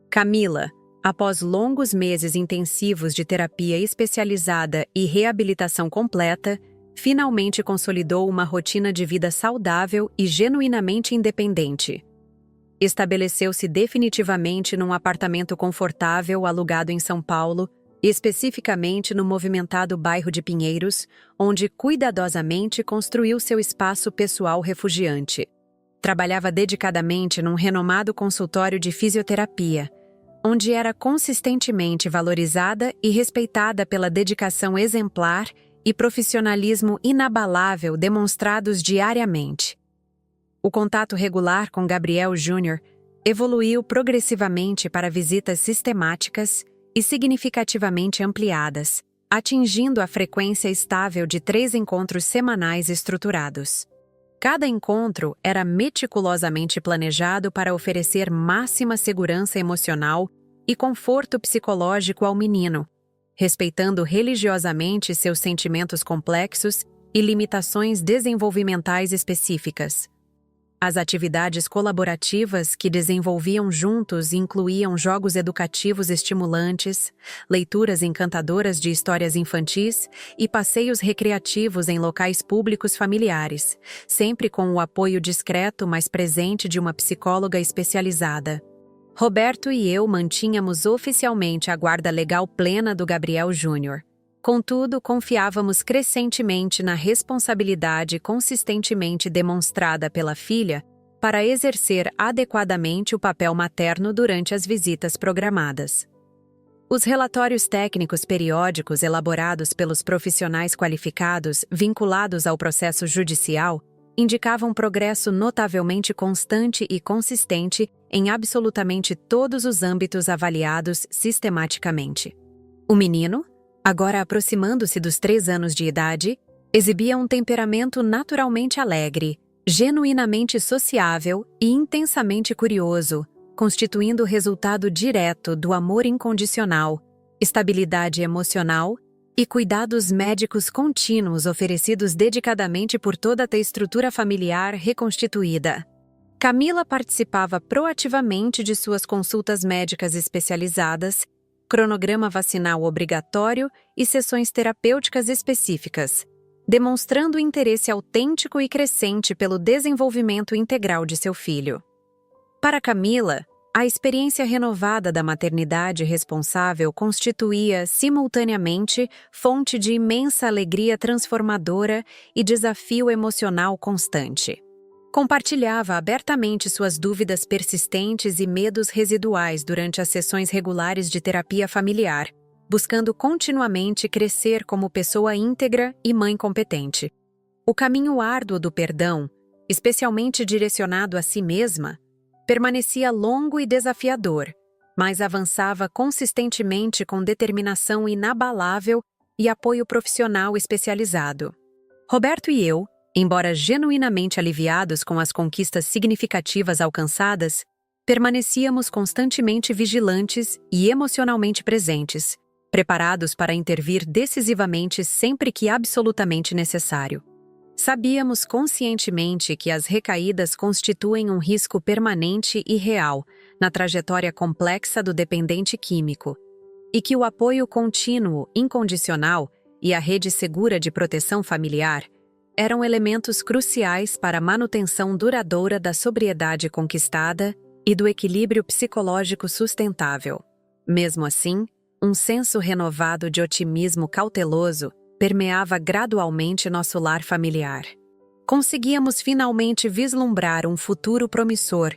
Camila, após longos meses intensivos de terapia especializada e reabilitação completa, finalmente consolidou uma rotina de vida saudável e genuinamente independente. Estabeleceu-se definitivamente num apartamento confortável alugado em São Paulo, especificamente no movimentado bairro de Pinheiros, onde cuidadosamente construiu seu espaço pessoal refugiante. Trabalhava dedicadamente num renomado consultório de fisioterapia, onde era consistentemente valorizada e respeitada pela dedicação exemplar e profissionalismo inabalável demonstrados diariamente. O contato regular com Gabriel Júnior evoluiu progressivamente para visitas sistemáticas e significativamente ampliadas, atingindo a frequência estável de 3 encontros semanais estruturados. Cada encontro era meticulosamente planejado para oferecer máxima segurança emocional e conforto psicológico ao menino, respeitando religiosamente seus sentimentos complexos e limitações desenvolvimentais específicas. As atividades colaborativas que desenvolviam juntos incluíam jogos educativos estimulantes, leituras encantadoras de histórias infantis e passeios recreativos em locais públicos familiares, sempre com o apoio discreto mas presente de uma psicóloga especializada. Roberto e eu mantínhamos oficialmente a guarda legal plena do Gabriel Júnior. Contudo, confiávamos crescentemente na responsabilidade consistentemente demonstrada pela filha para exercer adequadamente o papel materno durante as visitas programadas. Os relatórios técnicos periódicos elaborados pelos profissionais qualificados vinculados ao processo judicial indicavam progresso notavelmente constante e consistente em absolutamente todos os âmbitos avaliados sistematicamente. O menino, agora aproximando-se dos 3 anos de idade, exibia um temperamento naturalmente alegre, genuinamente sociável e intensamente curioso, constituindo o resultado direto do amor incondicional, estabilidade emocional e cuidados médicos contínuos oferecidos dedicadamente por toda a estrutura familiar reconstituída. Camila participava proativamente de suas consultas médicas especializadas, cronograma vacinal obrigatório e sessões terapêuticas específicas, demonstrando interesse autêntico e crescente pelo desenvolvimento integral de seu filho. Para Camila, a experiência renovada da maternidade responsável constituía, simultaneamente, fonte de imensa alegria transformadora e desafio emocional constante. Compartilhava abertamente suas dúvidas persistentes e medos residuais durante as sessões regulares de terapia familiar, buscando continuamente crescer como pessoa íntegra e mãe competente. O caminho árduo do perdão, especialmente direcionado a si mesma, permanecia longo e desafiador, mas avançava consistentemente com determinação inabalável e apoio profissional especializado. Roberto e eu, embora genuinamente aliviados com as conquistas significativas alcançadas, permanecíamos constantemente vigilantes e emocionalmente presentes, preparados para intervir decisivamente sempre que absolutamente necessário. Sabíamos conscientemente que as recaídas constituem um risco permanente e real na trajetória complexa do dependente químico, e que o apoio contínuo, incondicional e a rede segura de proteção familiar eram elementos cruciais para a manutenção duradoura da sobriedade conquistada e do equilíbrio psicológico sustentável. Mesmo assim, um senso renovado de otimismo cauteloso permeava gradualmente nosso lar familiar. Conseguíamos finalmente vislumbrar um futuro promissor,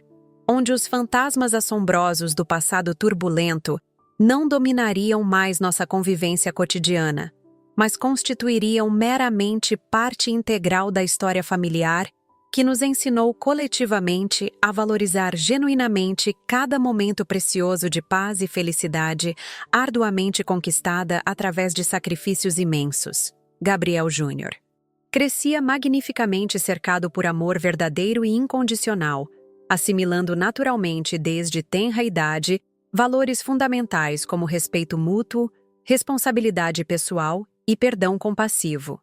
onde os fantasmas assombrosos do passado turbulento não dominariam mais nossa convivência cotidiana, mas constituiriam meramente parte integral da história familiar que nos ensinou coletivamente a valorizar genuinamente cada momento precioso de paz e felicidade arduamente conquistada através de sacrifícios imensos. Gabriel Júnior. Crescia magnificamente cercado por amor verdadeiro e incondicional, assimilando naturalmente desde tenra idade valores fundamentais como respeito mútuo, responsabilidade pessoal e perdão compassivo.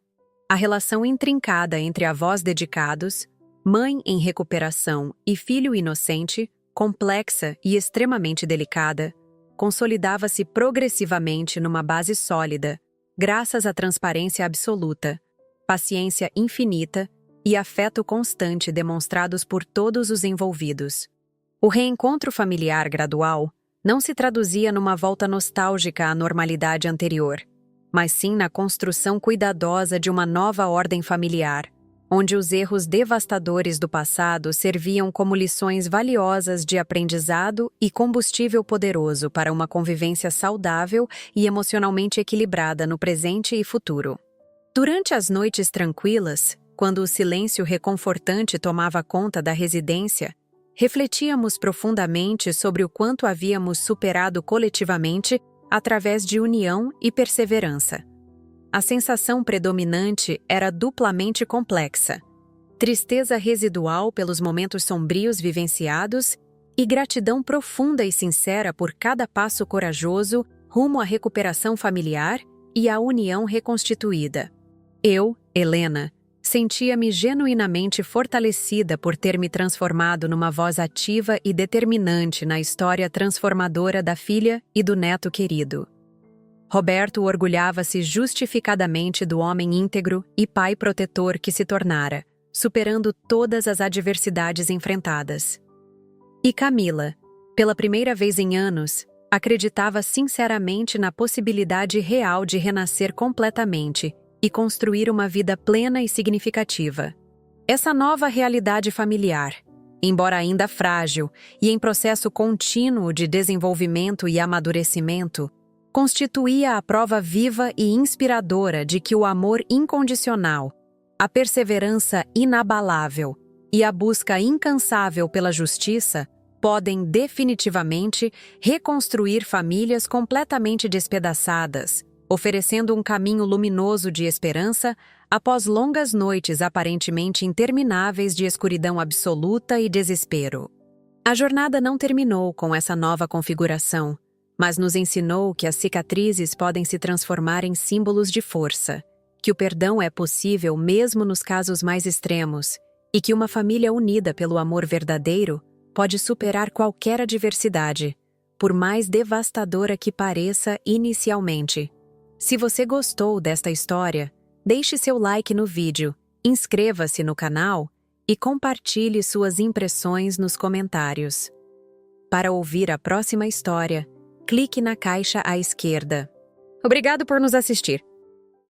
A relação intrincada entre avós dedicados, mãe em recuperação e filho inocente, complexa e extremamente delicada, consolidava-se progressivamente numa base sólida, graças à transparência absoluta, paciência infinita e afeto constante demonstrados por todos os envolvidos. O reencontro familiar gradual, não se traduzia numa volta nostálgica à normalidade anterior, mas sim na construção cuidadosa de uma nova ordem familiar, onde os erros devastadores do passado serviam como lições valiosas de aprendizado e combustível poderoso para uma convivência saudável e emocionalmente equilibrada no presente e futuro. Durante as noites tranquilas, quando o silêncio reconfortante tomava conta da residência, refletíamos profundamente sobre o quanto havíamos superado coletivamente através de união e perseverança. A sensação predominante era duplamente complexa: tristeza residual pelos momentos sombrios vivenciados e gratidão profunda e sincera por cada passo corajoso rumo à recuperação familiar e à união reconstituída. Eu, Helena, sentia-me genuinamente fortalecida por ter me transformado numa voz ativa e determinante na história transformadora da filha e do neto querido. Roberto orgulhava-se justificadamente do homem íntegro e pai protetor que se tornara, superando todas as adversidades enfrentadas. E Camila, pela primeira vez em anos, acreditava sinceramente na possibilidade real de renascer completamente e construir uma vida plena e significativa. Essa nova realidade familiar, embora ainda frágil e em processo contínuo de desenvolvimento e amadurecimento, constituía a prova viva e inspiradora de que o amor incondicional, a perseverança inabalável e a busca incansável pela justiça podem definitivamente reconstruir famílias completamente despedaçadas, oferecendo um caminho luminoso de esperança após longas noites aparentemente intermináveis de escuridão absoluta e desespero. A jornada não terminou com essa nova configuração, mas nos ensinou que as cicatrizes podem se transformar em símbolos de força, que o perdão é possível mesmo nos casos mais extremos e que uma família unida pelo amor verdadeiro pode superar qualquer adversidade, por mais devastadora que pareça inicialmente. Se você gostou desta história, deixe seu like no vídeo, inscreva-se no canal e compartilhe suas impressões nos comentários. Para ouvir a próxima história, clique na caixa à esquerda. Obrigado por nos assistir.